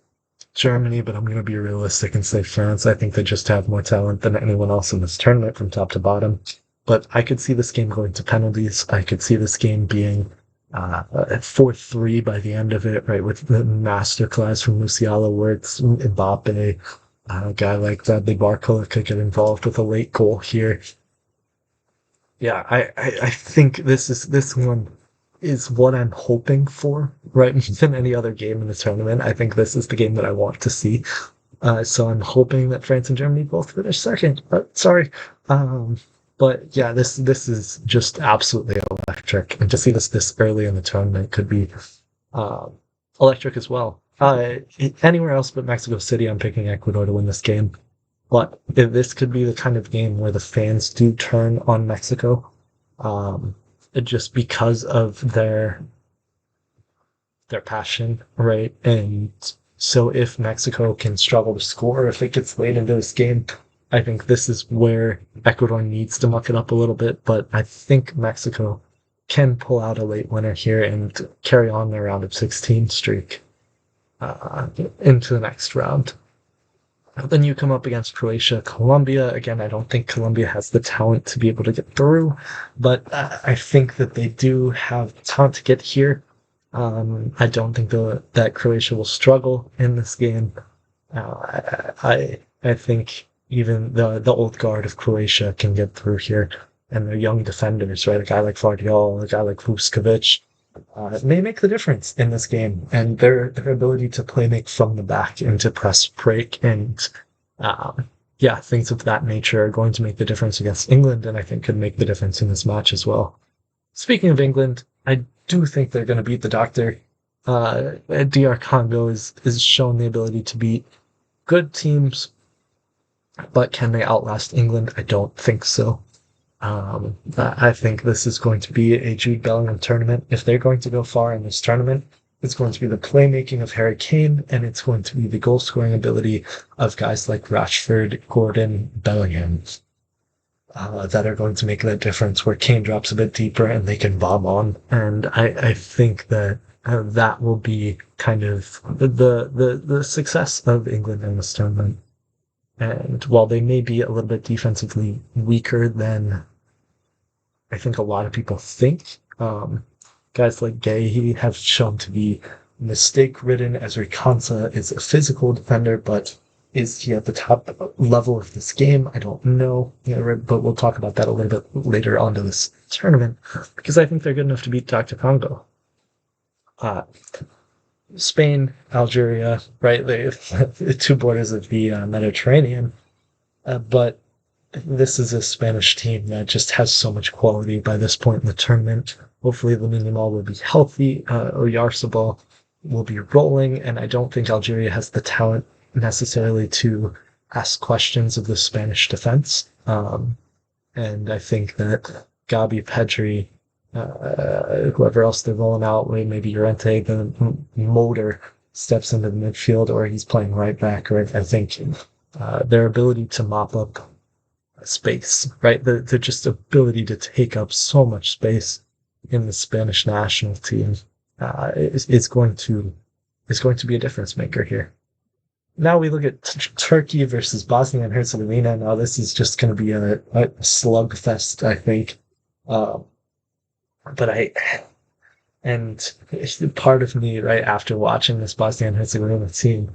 Germany, but I'm going to be realistic and say France. I think they just have more talent than anyone else in this tournament from top to bottom. But I could see this game going to penalties. I could see this game being 4-3 by the end of it, right? With the masterclass from Musiala, where it's Mbappe, a guy like Bradley Barcola could get involved with a late goal here. Yeah, I think this one is what I'm hoping for, right? Than any other game in the tournament. I think this is the game that I want to see. So I'm hoping that France and Germany both finish second. Sorry. But yeah, this is just absolutely electric. And to see this early in the tournament could be electric as well. Anywhere else but Mexico City, I'm picking Ecuador to win this game. But this could be the kind of game where the fans do turn on Mexico, just because of their passion, right? And so if Mexico can struggle to score, if it gets late into this game, I think this is where Ecuador needs to muck it up a little bit. But I think Mexico can pull out a late winner here and carry on their round of 16 streak into the next round. Then you come up against Croatia, Colombia. Again, I don't think Colombia has the talent to be able to get through, but I think that they do have talent to get here. I don't think that Croatia will struggle in this game. I think even the old guard of Croatia can get through here, and their young defenders, right? A guy like Vardiol, a guy like Vuskovic, may make the difference in this game, and their ability to play make from the back and to press break and things of that nature are going to make the difference against England, and I think could make the difference in this match as well. Speaking of England, I do think they're going to beat the Doctor. DR Congo is shown the ability to beat good teams, but can they outlast England? I don't think so. I think this is going to be a Jude Bellingham tournament. If they're going to go far in this tournament, it's going to be the playmaking of Harry Kane, and it's going to be the goal scoring ability of guys like Rashford, Gordon, Bellingham that are going to make that difference where Kane drops a bit deeper and they can bomb on. And I think that that will be kind of the success of England in this tournament. And while they may be a little bit defensively weaker than I think a lot of people think, guys like Gay have shown to be mistake-ridden. Ezri Konsa is a physical defender, but is he at the top level of this game? I don't know, but we'll talk about that a little bit later on to this tournament, because I think they're good enough to beat Dr. Congo. Spain, Algeria, right? The two borders of the Mediterranean. But this is a Spanish team that just has so much quality by this point in the tournament. Hopefully, Lamine Yamal will be healthy. Oyarzabal will be rolling, and I don't think Algeria has the talent necessarily to ask questions of the Spanish defense. And I think that Gabi, Pedri, whoever else they're rolling out, maybe Llorente, the motor steps into the midfield, or he's playing right back. Right, I think their ability to mop up space, right, the just ability to take up so much space in the Spanish national team is going to be a difference maker here. Now we look at Turkey versus Bosnia and Herzegovina. Now this is just going to be a slugfest, I think. But part of me, right after watching this Bosnia and Herzegovina team,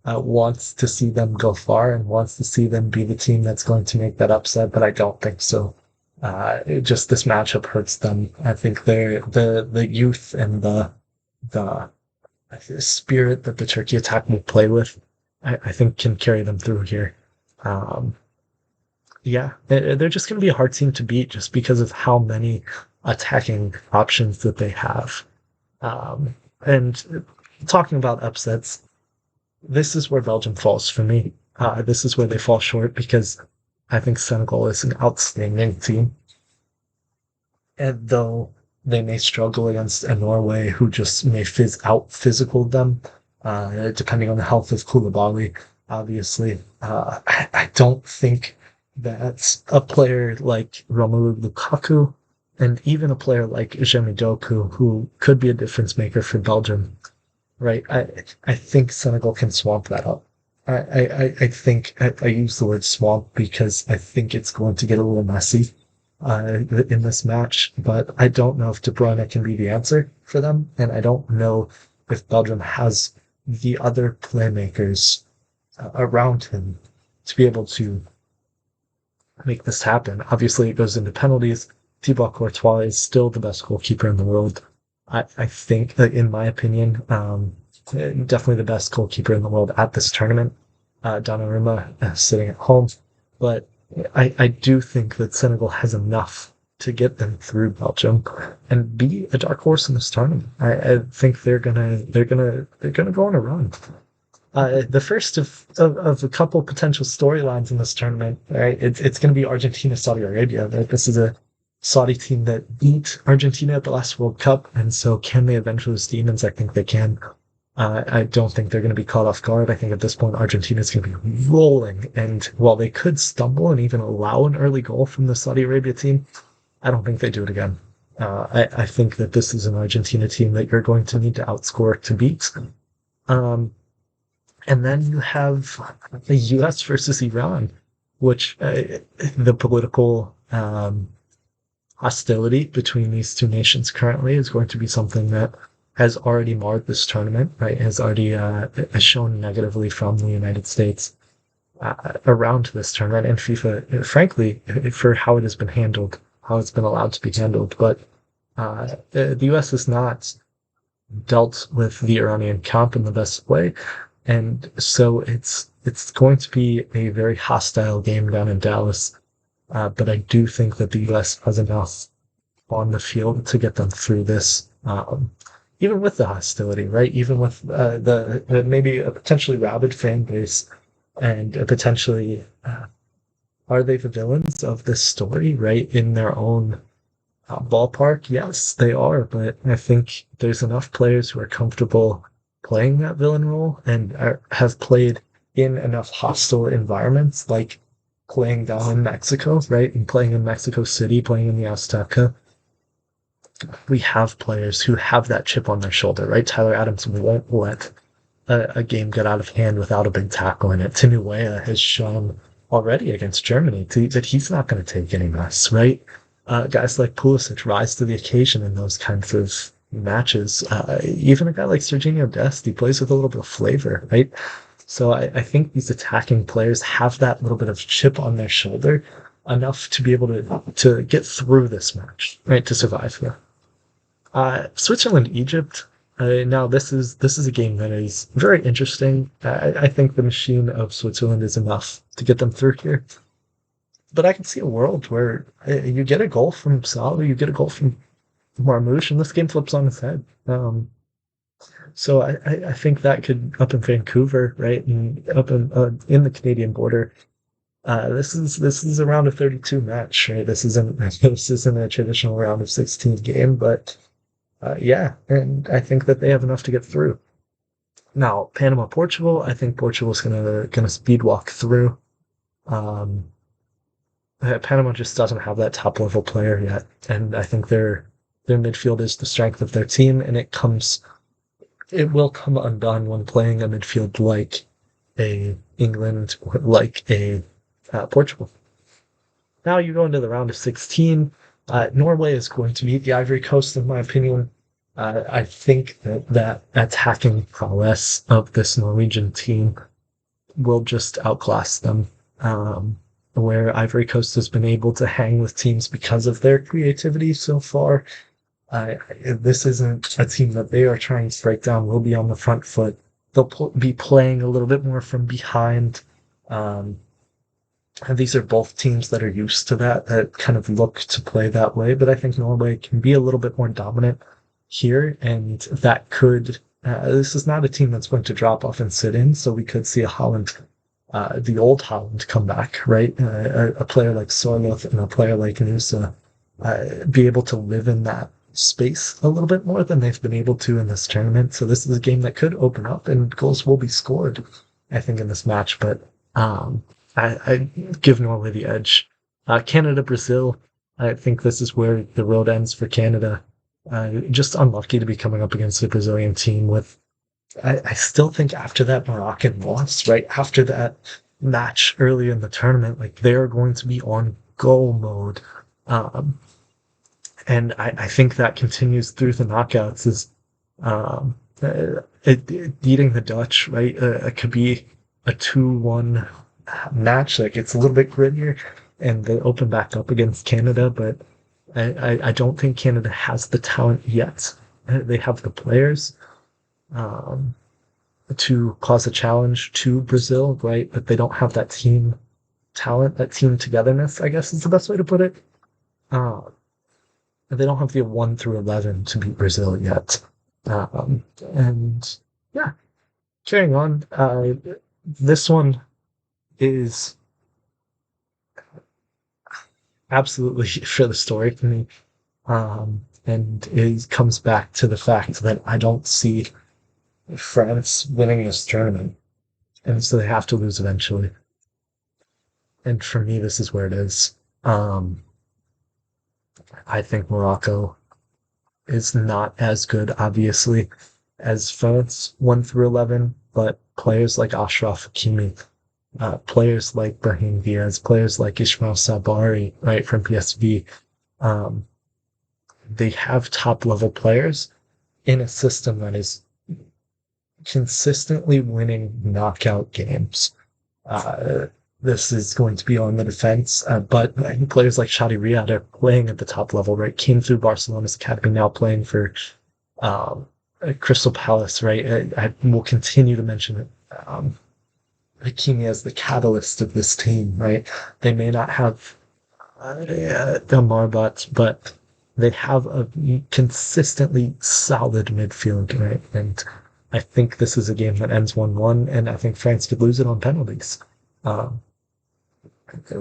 wants to see them go far and wants to see them be the team that's going to make that upset, but I don't think so. Just this matchup hurts them. I think the youth and the spirit that the Turkey attack will play with, I think can carry them through here. Yeah, they're just going to be a hard team to beat just because of how many attacking options that they have. And talking about upsets, this is where Belgium falls for me. This is where they fall short because I think Senegal is an outstanding team. And though they may struggle against a Norway who just may out-physical them, depending on the health of Koulibaly, obviously. I don't think that a player like Romelu Lukaku and even a player like Jemi Doku, who could be a difference maker for Belgium, right? I think Senegal can swamp that up. I think I use the word swamp because I think it's going to get a little messy in this match, but I don't know if De Bruyne can be the answer for them, and I don't know if Belgium has the other playmakers around him to be able to make this happen. Obviously, it goes into penalties. Thibaut Courtois is still the best goalkeeper in the world. I think, in my opinion, definitely the best goalkeeper in the world at this tournament. Donnarumma sitting at home, but I do think that Senegal has enough to get them through Belgium and be a dark horse in this tournament. I think they're gonna go on a run. The first of a couple potential storylines in this tournament, right? It's going to be Argentina, Saudi Arabia. Right? This is a Saudi team that beat Argentina at the last World Cup, and so can they avenge those demons? I think they can. I don't think they're going to be caught off guard. I think at this point Argentina is going to be rolling, and while they could stumble and even allow an early goal from the Saudi Arabia team, I don't think they do it again. I think that this is an Argentina team that you're going to need to outscore to beat. And then you have the U.S. versus Iran, which the political hostility between these two nations currently is going to be something that has already marred this tournament, right? Has already has shown negatively from the United States around this tournament and FIFA, frankly, for how it has been handled, how it's been allowed to be handled. But the U.S. has not dealt with the Iranian camp in the best way. And so it's going to be a very hostile game down in Dallas. But I do think that the U.S. has enough on the field to get them through this. even with the hostility, right? Even with the maybe a potentially rabid fan base and a potentially are they the villains of this story, right? In their own ballpark, yes, they are, but I think there's enough players who are comfortable playing that villain role and have played in enough hostile environments, like playing down in Mexico, right? And playing in Mexico City, playing in the Azteca. We have players who have that chip on their shoulder, right? Tyler Adams won't let a game get out of hand without a big tackle in it. Tinu Weah has shown already against Germany that he's not going to take any mess, right? Guys like Pulisic rise to the occasion in those kinds of matches. Even a guy like Serginho Dest, he plays with a little bit of flavor, right? So I think these attacking players have that little bit of chip on their shoulder enough to be able to get through this match, right? To survive here. Switzerland, Egypt. Now this is a game that is very interesting. I think the machine of Switzerland is enough to get them through here. But I can see a world where you get a goal from Salah, you get a goal from Marmoush, and this game flips on its head. So I think that could up in Vancouver, right, and up in the Canadian border. This is a round of 32 match, right? This isn't a traditional round of 16 game, but yeah, and I think that they have enough to get through. Now, Panama, Portugal. I think Portugal's gonna speed walk through. Um, Panama just doesn't have that top level player yet, and I think their midfield is the strength of their team, and it will come undone when playing a midfield like a England, like a Portugal. Now you go into the round of 16. Norway is going to meet the Ivory Coast, in my opinion. I think that attacking prowess of this Norwegian team will just outclass them. Where Ivory Coast has been able to hang with teams because of their creativity so far, this isn't a team that they are trying to break down. Will be on the front foot. They'll be playing a little bit more from behind. And these are both teams that are used to that kind of look to play that way. But I think Norway can be a little bit more dominant here, and that could. This is not a team that's going to drop off and sit in, so we could see a Holland, the old Holland, come back, right? A player like Sorloth and a player like Nusa be able to live in that space a little bit more than they've been able to in this tournament. So this is a game that could open up, and goals will be scored, I think, in this match. But I give Norway the edge. Canada, Brazil. I think this is where the road ends for Canada. Just unlucky to be coming up against the Brazilian team with. I still think after that Moroccan loss, right after that match early in the tournament, like they're going to be on goal mode, and I think that continues through the knockouts. Is beating the Dutch, right? It could be a 2-1 match. Like it's a little bit grittier, and they open back up against Canada, but I don't think Canada has the talent yet. They have the players to cause a challenge to Brazil, right? But they don't have that team talent, that team togetherness, I guess is the best way to put it. Uh, they don't have the 1 through 11 to beat Brazil yet. And yeah, carrying on. This one is absolutely for the story for me. And it comes back to the fact that I don't see France winning this tournament. And so they have to lose eventually. And for me, this is where it is. I think Morocco is not as good, obviously, as France 1 through 11, but players like Ashraf Hakimi, players like Brahim Diaz, players like Ismail Sabari, right, from PSV, they have top-level players in a system that is consistently winning knockout games. This is going to be on the defense, but players like Shadi Riyad are playing at the top level, right? Came through Barcelona's academy, now playing for Crystal Palace, right? I will continue to mention Hakimi as the catalyst of this team, right? They may not have Marbat, but they have a consistently solid midfield, right? And I think this is a game that ends 1-1, and I think France could lose it on penalties. Um,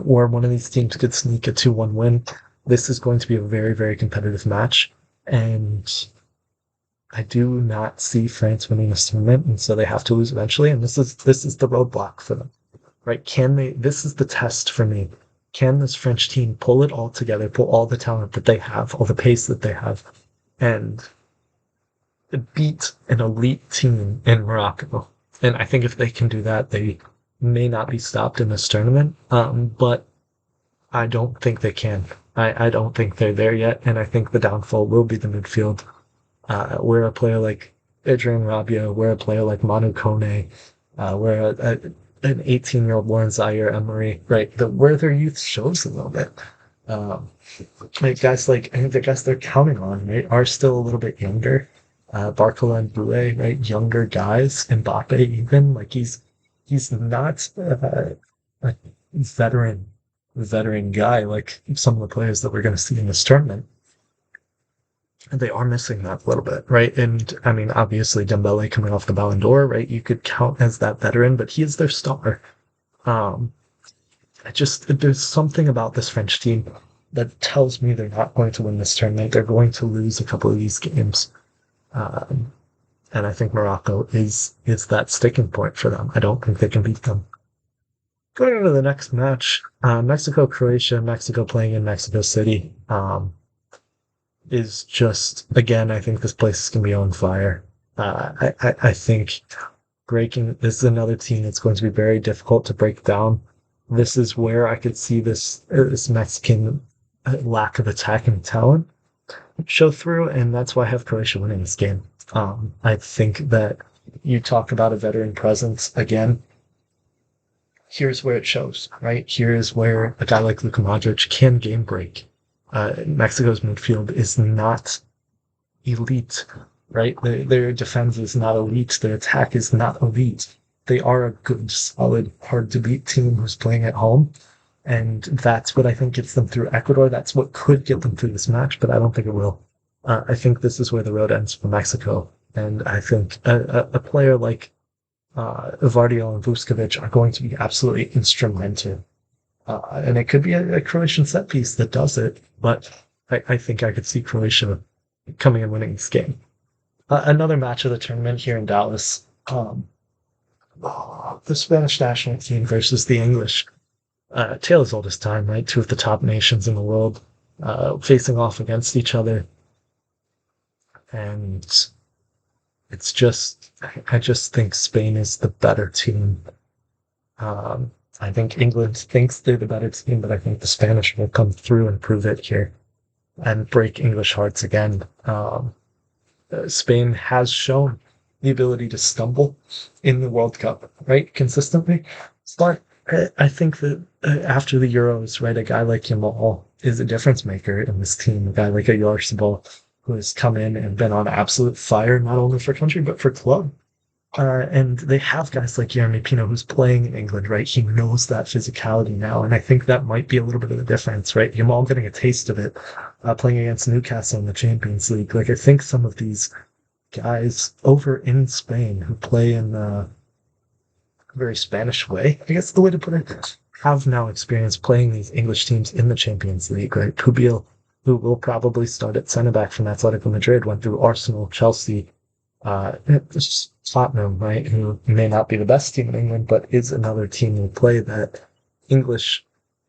or one of these teams could sneak a 2-1 win. This is going to be a very, very competitive match. And I do not see France winning this tournament, and so they have to lose eventually. And this is the roadblock for them, right? Can they? This is the test for me. Can this French team pull it all together, pull all the talent that they have, all the pace that they have, and beat an elite team in Morocco? And I think if they can do that, they may not be stopped in this tournament. But I don't think they can. I don't think they're there yet, and I think the downfall will be the midfield. Where a player like Adrien Rabiot, where a player like Manu Kone, where an 18-year-old Warren Zaire-Emery, right, where their youth shows a little bit. Like guys like, I think the guys they're counting on, right, are still a little bit younger. Barcola and Bouet, right, younger guys. Mbappe even, like he's not a veteran guy like some of the players that we're going to see in this tournament. And they are missing that a little bit, right? And I mean, obviously Dembele coming off the Ballon d'Or, right? You could count as that veteran, but he is their star. Um, there's something about this French team that tells me they're not going to win this tournament. They're going to lose a couple of these games. And I think Morocco is that sticking point for them. I don't think they can beat them. Going on to the next match, Mexico, Croatia, Mexico playing in Mexico City. Is just, again, I think this place is going to be on fire. I think this is another team that's going to be very difficult to break down. This is where I could see this Mexican lack of attacking talent show through, and that's why I have Croatia winning this game. I think that you talk about a veteran presence again. Here's where it shows, right? Here's where a guy like Luka Modric can game break. Mexico's midfield is not elite, right? Their defense is not elite. Their attack is not elite. They are a good, solid, hard-to-beat team who's playing at home. And that's what I think gets them through Ecuador. That's what could get them through this match, but I don't think it will. I think this is where the road ends for Mexico. And I think a player like Vardiel and Vuskovic are going to be absolutely instrumental. And it could be a Croatian set piece that does it, but I think I could see Croatia coming and winning this game. Another match of the tournament here in Dallas. The Spanish national team versus the English. Tale as old as time, right? Two of the top nations in the world facing off against each other. And it's just, I just think Spain is the better team. I think England thinks they're the better team, but I think the Spanish will come through and prove it here and break English hearts again. Spain has shown the ability to stumble in the World Cup, right, consistently. But I think that after the Euros, right, a guy like Yamal is a difference maker in this team. A guy like a Oyarzabal who has come in and been on absolute fire, not only for country, but for club. And they have guys like Jeremy Pino who's playing in England, right? He knows that physicality now, and I think that might be a little bit of the difference, right? Yamal getting a taste of it, playing against Newcastle in the Champions League. Like, I think some of these guys over in Spain who play in a very Spanish way, I guess the way to put it, have now experienced playing these English teams in the Champions League, right? Pubil, who will probably start at centre-back from Atletico Madrid, went through Arsenal, Chelsea, Tottenham, right, who may not be the best team in England, but is another team who play that English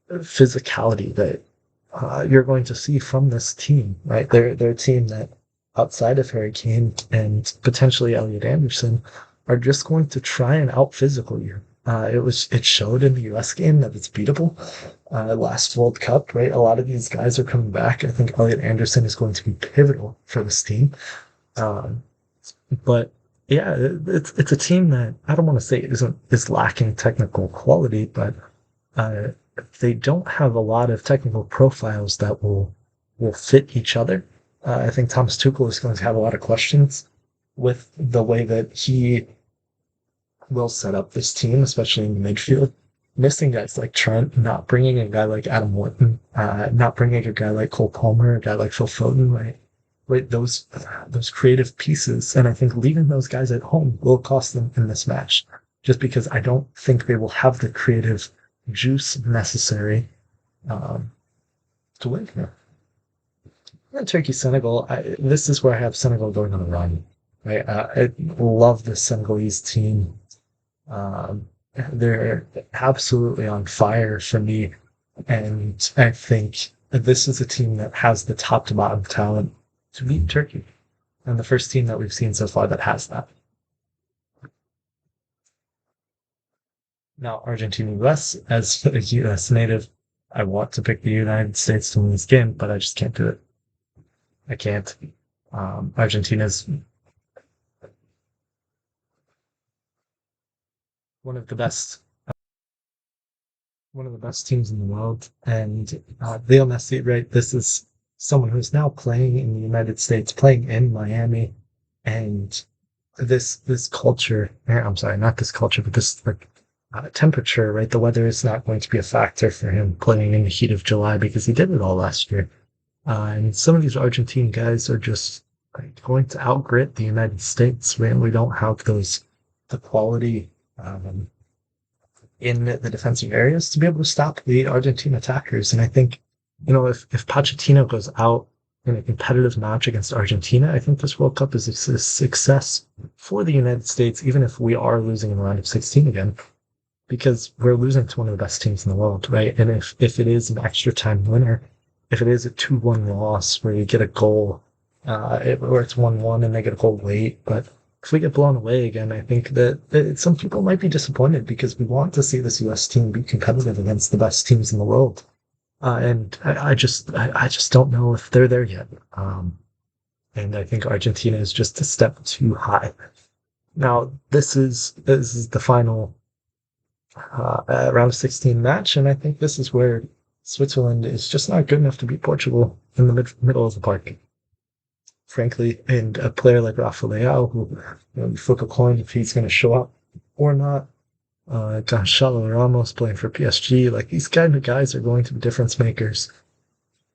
physicality that you're going to see from this team, right? They're a team that, outside of Harry Kane and potentially Elliot Anderson, are just going to try and out-physical you. It showed in the US game that it's beatable. Last World Cup, right? A lot of these guys are coming back. I think Elliot Anderson is going to be pivotal for this team. But yeah, it's a team that I don't want to say is lacking technical quality, but they don't have a lot of technical profiles that will fit each other. I think Thomas Tuchel is going to have a lot of questions with the way that he will set up this team, especially in the midfield. Missing guys like Trent, not bringing a guy like Adam Wharton not bringing a guy like Cole Palmer, a guy like Phil Foden, right? Right, those creative pieces, and I think leaving those guys at home will cost them in this match, just because I don't think they will have the creative juice necessary um, to win here. Yeah, Turkey, Senegal. This is where I have Senegal going on a run. Right, I love the Senegalese team. Um, they're absolutely on fire for me, and I think this is a team that has the top to bottom talent to beat Turkey, and the first team that we've seen so far that has that. Now, Argentina US, as a US native, I want to pick the United States to win this game, but I just can't do it. I can't. Argentina's one of the best one of the best teams in the world. And Leo Messi, right? This is someone who's now playing in the United States, playing in Miami, and this culture. I'm sorry, not this culture, but this like temperature, right? The weather is not going to be a factor for him playing in the heat of July because he did it all last year. And some of these Argentine guys are just like, going to outgrit the United States. We don't have the quality um, in the defensive areas to be able to stop the Argentine attackers. And I think, if Pochettino goes out in a competitive match against Argentina, I think this World Cup is a success for the United States, even if we are losing in the round of 16 again, because we're losing to one of the best teams in the world, right? And if it is an extra time winner, if it is a 2-1 loss where you get a goal, or it's 1-1 and they get a goal late, but if we get blown away again, I think that some people might be disappointed because we want to see this U.S. team be competitive against the best teams in the world, and I just don't know if they're there yet. And I think Argentina is just a step too high. Now this is the final round of 16 match, and I think this is where Switzerland is just not good enough to beat Portugal in the middle of the park, frankly. And a player like Rafael, who you flip a coin if he's going to show up or not. Gonzalo Ramos playing for PSG, like these kind of guys are going to be difference makers.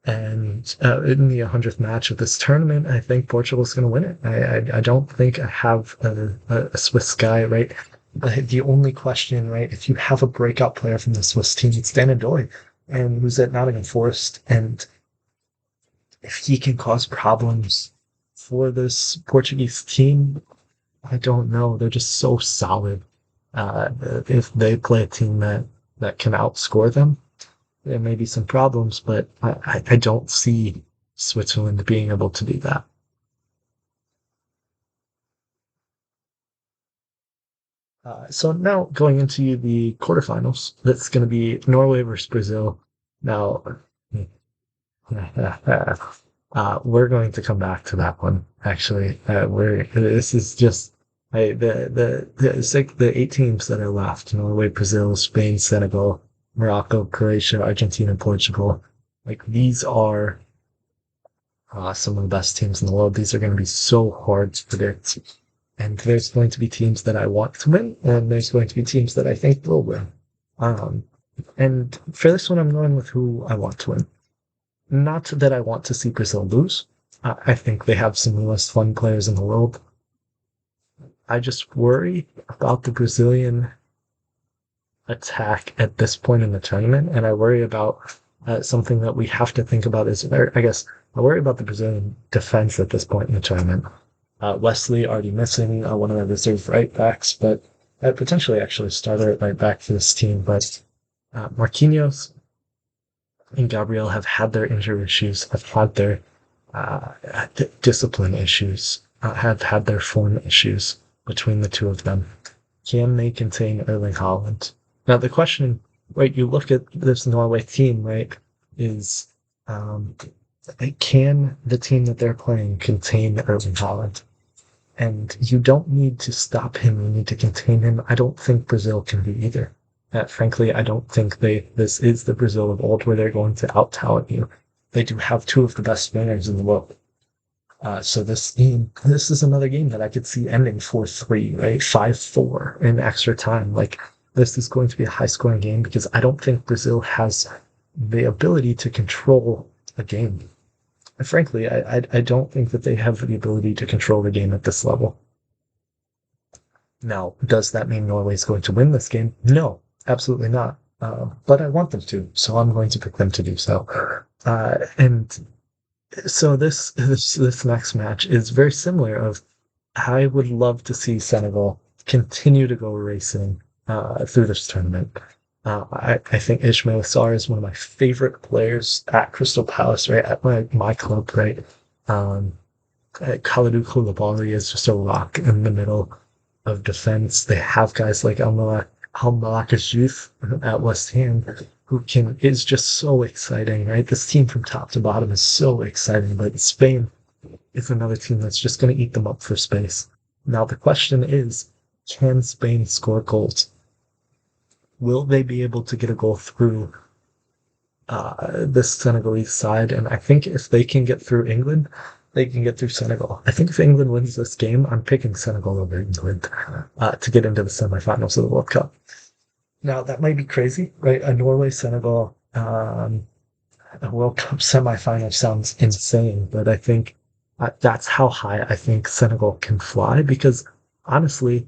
And in the 100th match of this tournament, I think Portugal's going to win it. I don't think I have a Swiss guy, right? The only question, right, if you have a breakout player from the Swiss team, it's Dan Doy, and who's at Nottingham Forest, and if he can cause problems for this Portuguese team, I don't know. They're just so solid. If they play a team that can outscore them, there may be some problems, but I don't see Switzerland being able to do that. So now going into the quarterfinals, that's going to be Norway versus Brazil. Now, we're going to come back to that one. Actually, this is just it's like the 8 teams that are left: Norway, Brazil, Spain, Senegal, Morocco, Croatia, Argentina, Portugal. Like these are some of the best teams in the world. These are going to be so hard to predict. And there's going to be teams that I want to win, and there's going to be teams that I think will win. Um, and for this one, I'm going with who I want to win. Not that I want to see Brazil lose. I think they have some of the most fun players in the world. I just worry about the Brazilian attack at this point in the tournament, and I worry about something that we have to think about is, I guess, I worry about the Brazilian defense at this point in the tournament. Wesley already missing one of the reserve right backs, but potentially actually starter at right back for this team. But Marquinhos and Gabriel have had their injury issues, have had their discipline issues, have had their form issues between the two of them. Can they contain Erling Haaland? Now the question, right? You look at this Norway team, right? Is can the team that they're playing contain Erling Haaland? And you don't need to stop him, you need to contain him. I don't think Brazil can be either. Frankly, I don't think this is the Brazil of old where they're going to out-talent you. They do have two of the best winners in the world. So this is another game that I could see ending 4-3, right? 5-4 in extra time. Like, this is going to be a high-scoring game because I don't think Brazil has the ability to control a game. And frankly, I don't think that they have the ability to control the game at this level. Now, does that mean Norway's going to win this game? No, absolutely not. But I want them to, so I'm going to pick them to do so. And so this next match is very similar. Of I would love to see Senegal continue to go racing through this tournament. I think Ismail Sarr is one of my favorite players at Crystal Palace, right? At my club, right? Kalidou Koulibaly is just a rock in the middle of defense. They have guys like Al-Malak Youth at West Ham who is just so exciting, right? This team from top to bottom is so exciting, but Spain is another team that's just going to eat them up for space. Now the question is, can Spain score goals? Will they be able to get a goal through this Senegalese side? And I think if they can get through England, they can get through Senegal. I think if England wins this game, I'm picking Senegal over England to get into the semifinals of the World Cup. Now, that might be crazy, right? A Norway-Senegal a World Cup semifinal sounds insane, but I think that's how high I think Senegal can fly, because honestly,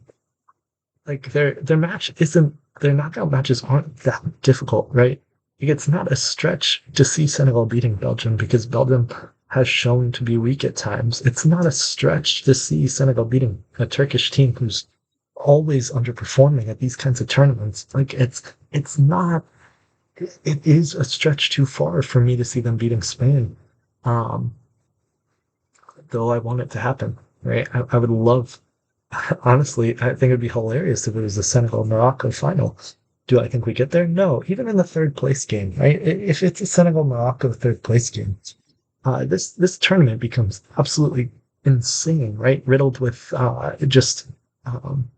like their match isn't their knockout matches aren't that difficult, right? Like, it's not a stretch to see Senegal beating Belgium because Belgium has shown to be weak at times. It's not a stretch to see Senegal beating a Turkish team who's always underperforming at these kinds of tournaments. Like it's not. It is a stretch too far for me to see them beating Spain. Um, though I want it to happen, right? I would love. Honestly, I think it'd be hilarious if it was a Senegal-Morocco final. Do I think we get there? No. Even in the third place game, right? If it's a Senegal-Morocco third place game, this tournament becomes absolutely insane, right? Riddled with just um,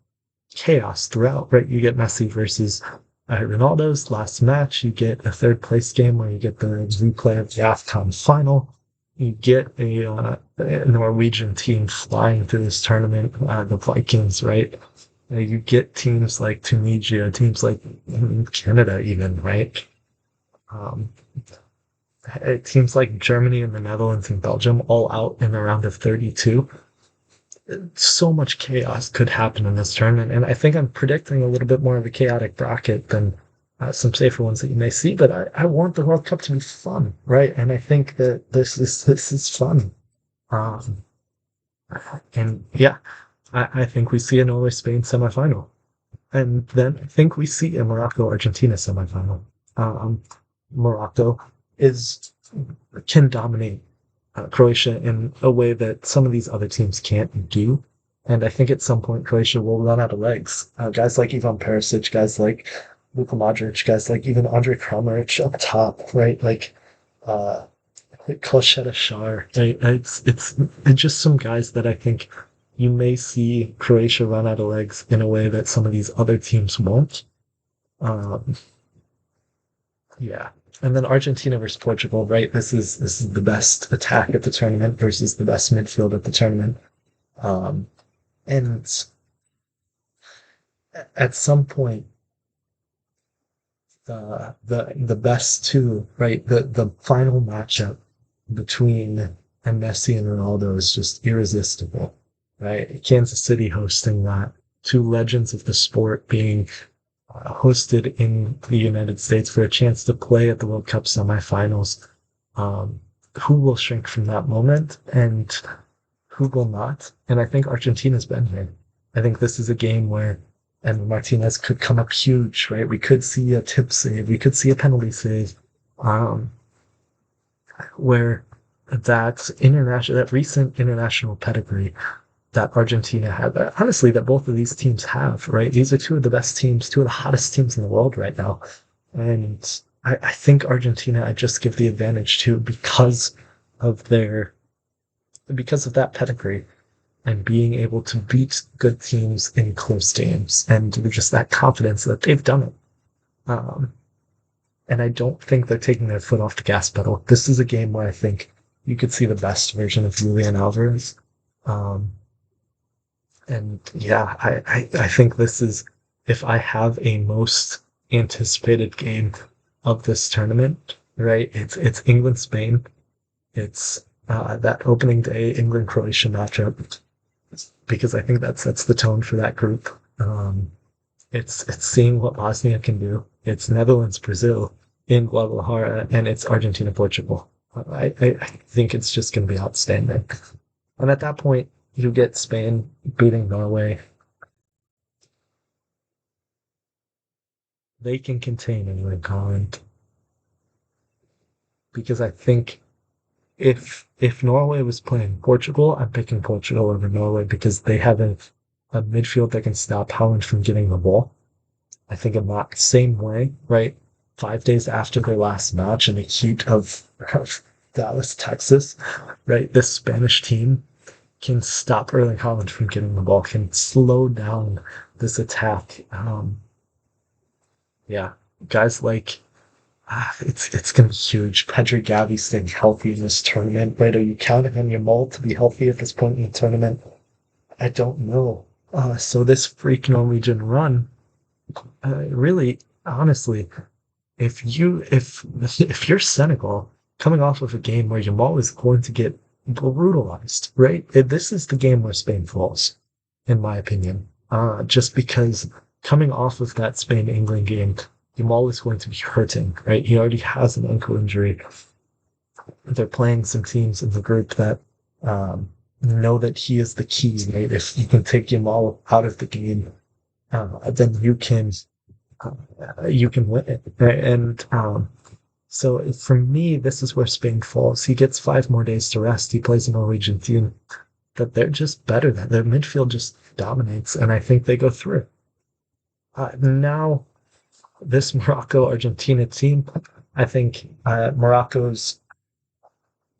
chaos throughout, right? You get Messi versus Ronaldo's last match. You get a third place game where you get the replay of the AFCON final. You get a Norwegian team flying through this tournament, the Vikings, right? You get teams like Tunisia, teams like Canada, even, right? Um, teams like Germany and the Netherlands and Belgium all out in the round of 32. So much chaos could happen in this tournament, and I think I'm predicting a little bit more of a chaotic bracket than some safer ones that you may see. But I want the World Cup to be fun, right? And I think that this is fun. Um, and yeah, I think we see a Norway-Spain semifinal, and then I think we see a Morocco-Argentina semifinal. Morocco can dominate Croatia in a way that some of these other teams can't do. And I think at some point Croatia will run out of legs. Guys like Ivan Perisic, guys like Luka Modric, guys like even Andre Kramaric up top, right? Like Klošeta Šar. Right? It's just some guys that I think you may see Croatia run out of legs in a way that some of these other teams won't. Um, yeah. And then Argentina versus Portugal, right? This is the best attack at the tournament versus the best midfield at the tournament. Um, and at some point, the best two, right? The final matchup between Messi and Ronaldo is just irresistible, right? Kansas City hosting that, two legends of the sport being hosted in the United States for a chance to play at the World Cup semifinals. Who will shrink from that moment and who will not? And I think Argentina's been here. I think this is a game where and Martinez could come up huge, right? We could see a tip save, we could see a penalty save, where that recent international pedigree that Argentina had, honestly, that both of these teams have, right? These are two of the best teams, two of the hottest teams in the world right now. And I think Argentina, I just give the advantage to because of that pedigree and being able to beat good teams in close games and just that confidence that they've done it. And I don't think they're taking their foot off the gas pedal. This is a game where I think you could see the best version of Julian Alvarez. And yeah, I think this is, if I have a most anticipated game of this tournament, right? It's England Spain. It's that opening day England Croatia matchup because I think that sets the tone for that group. It's seeing what Bosnia can do. It's Netherlands Brazil in Guadalajara, and it's Argentina Portugal. I think it's just going to be outstanding. And at that point, you get Spain beating Norway. They can contain England, Holland, because I think if Norway was playing Portugal, I'm picking Portugal over Norway because they have a midfield that can stop Holland from getting the ball. I think in that same way, right? 5 days after their last match in the heat of Dallas, Texas, right? This Spanish team can stop Erling Haaland from getting the ball, can slow down this attack. Yeah, guys like it's gonna be huge. Pedri Gavi staying healthy in this tournament. Right? Are you counting on Yamal to be healthy at this point in the tournament? I don't know. So this freak Norwegian run, really, honestly, if you're Senegal coming off of a game where Yamal is going to get brutalized, right? This is the game where Spain falls, in my opinion. Just because coming off of that Spain England game, Yamal is going to be hurting, right? He already has an ankle injury. They're playing some teams in the group that know that he is the key, right? If you can take Yamal out of the game, then you can win it. And so for me, this is where Spain falls. He gets 5 more days to rest. He plays a Norwegian team that they're just better than. Their midfield just dominates, and I think they go through. Now, this Morocco-Argentina team, I think Morocco's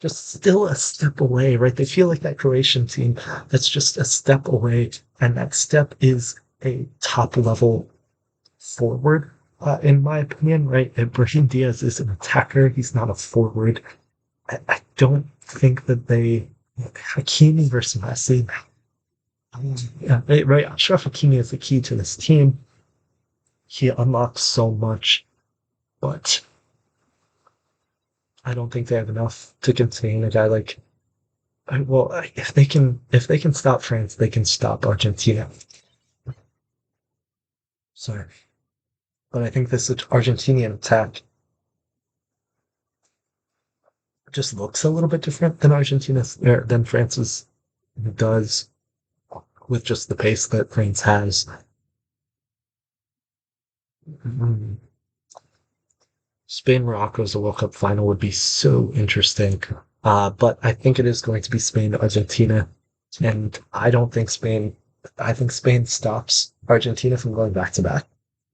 just still a step away, right? They feel like that Croatian team that's just a step away, and that step is a top-level forward, in my opinion, right? Brahim Diaz is an attacker. He's not a forward. I don't think that Hakimi versus Messi. Yeah, right. Ashraf Hakimi is the key to this team. He unlocks so much, but I don't think they have enough to contain a guy like. Well, if they can stop France, they can stop Argentina. Sorry, but I think this Argentinian attack just looks a little bit different than Argentina's or than France's does with just the pace that France has. Mm. Spain Morocco's a World Cup final would be so interesting. But I think it is going to be Spain Argentina, and I think Spain stops Argentina from going back to back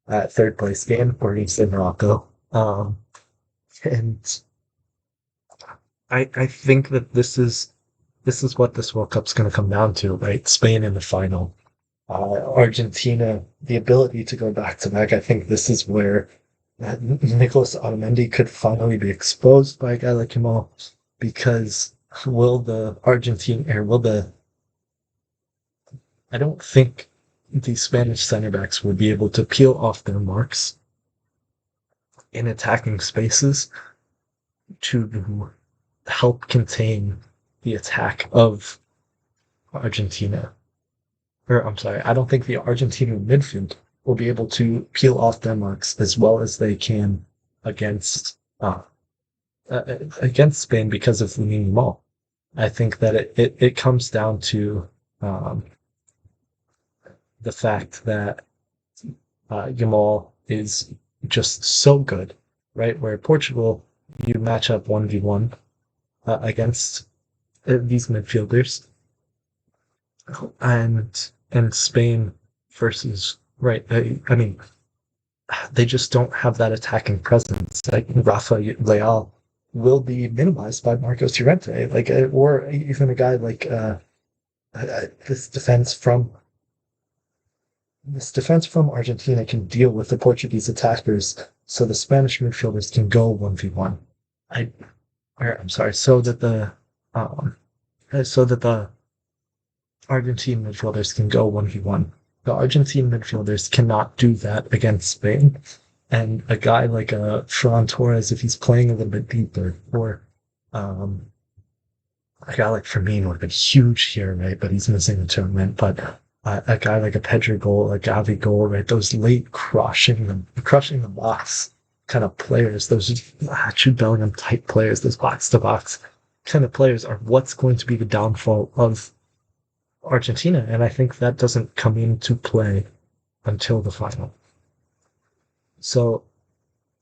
at third place game or against Morocco. And I think that this is what this World Cup's going to come down to, right? Spain in the final, Argentina, the ability to go back to back. I think this is where Nicolas Otamendi could finally be exposed by a guy like Jamal, because will the Argentine or will the I don't think the Spanish center backs would be able to peel off their marks in attacking spaces to help contain the attack of Argentina. Or I'm sorry, I don't think the Argentinian midfield will be able to peel off their marks as well as they can against against Spain because of Lamine Yamal. I think that it comes down to the fact that Yamal is just so good, right? Where Portugal, you match up 1v1 against these midfielders, and Spain versus right. I mean, they just don't have that attacking presence. Like Rafa Leal will be minimized by Marcos Llorente, like or even a guy like this defense from Argentina can deal with the Portuguese attackers, so the Spanish midfielders can go 1v1. I'm sorry, um, so that the Argentine midfielders can go 1v1. The Argentine midfielders cannot do that against Spain. And a guy like Ferran Torres, if he's playing a little bit deeper, or um, a guy like Firmino would have been huge here, right? But he's missing the tournament. But a guy like a Pedri goal, a Gavi goal, right? Those late crushing the box kind of players, those Jude Bellingham type players, those box to box kind of players are what's going to be the downfall of Argentina. And I think that doesn't come into play until the final. So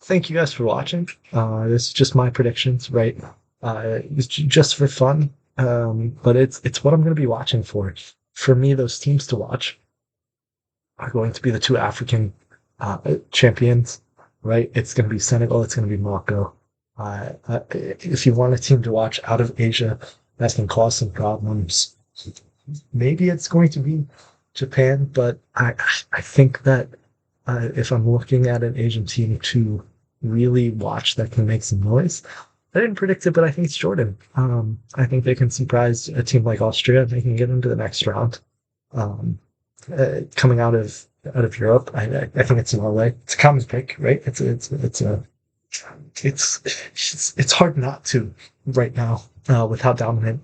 thank you guys for watching. This is just my predictions, right? It's just for fun. But it's what I'm going to be watching for. For me, those teams to watch are going to be the two African champions, right? It's going to be Senegal. It's going to be Morocco. If you want a team to watch out of Asia that can cause some problems, maybe it's going to be Japan. But I think that if I'm looking at an Asian team to really watch that can make some noise, I didn't predict it, but I think it's Jordan. I think they can surprise a team like Austria and they can get into the next round. Coming out of Europe, I think it's Norway. It's a common pick, right? It's hard not to right now with how dominant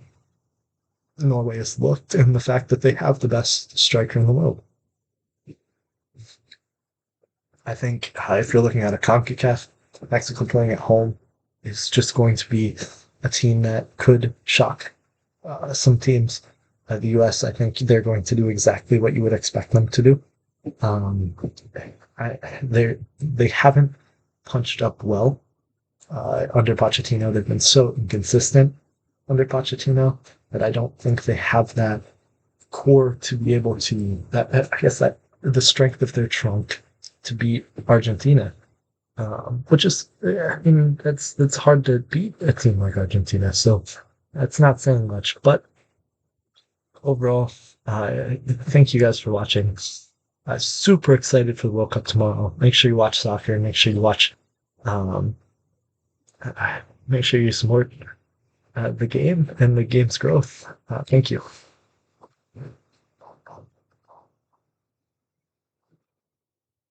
Norway has looked and the fact that they have the best striker in the world. I think if you're looking at a CONCACAF, Mexico playing at home is just going to be a team that could shock some teams. The U.S., I think they're going to do exactly what you would expect them to do. They haven't punched up well under Pochettino. They've been so inconsistent under Pochettino that I don't think they have that core to be able to, I guess that the strength of their trunk to beat Argentina. Which is, I mean, it's hard to beat a team like Argentina, so that's not saying much. But overall, thank you guys for watching. Super excited for the World Cup tomorrow. Make sure you watch soccer. Make sure you watch. Make sure you support the game and the game's growth. Thank you.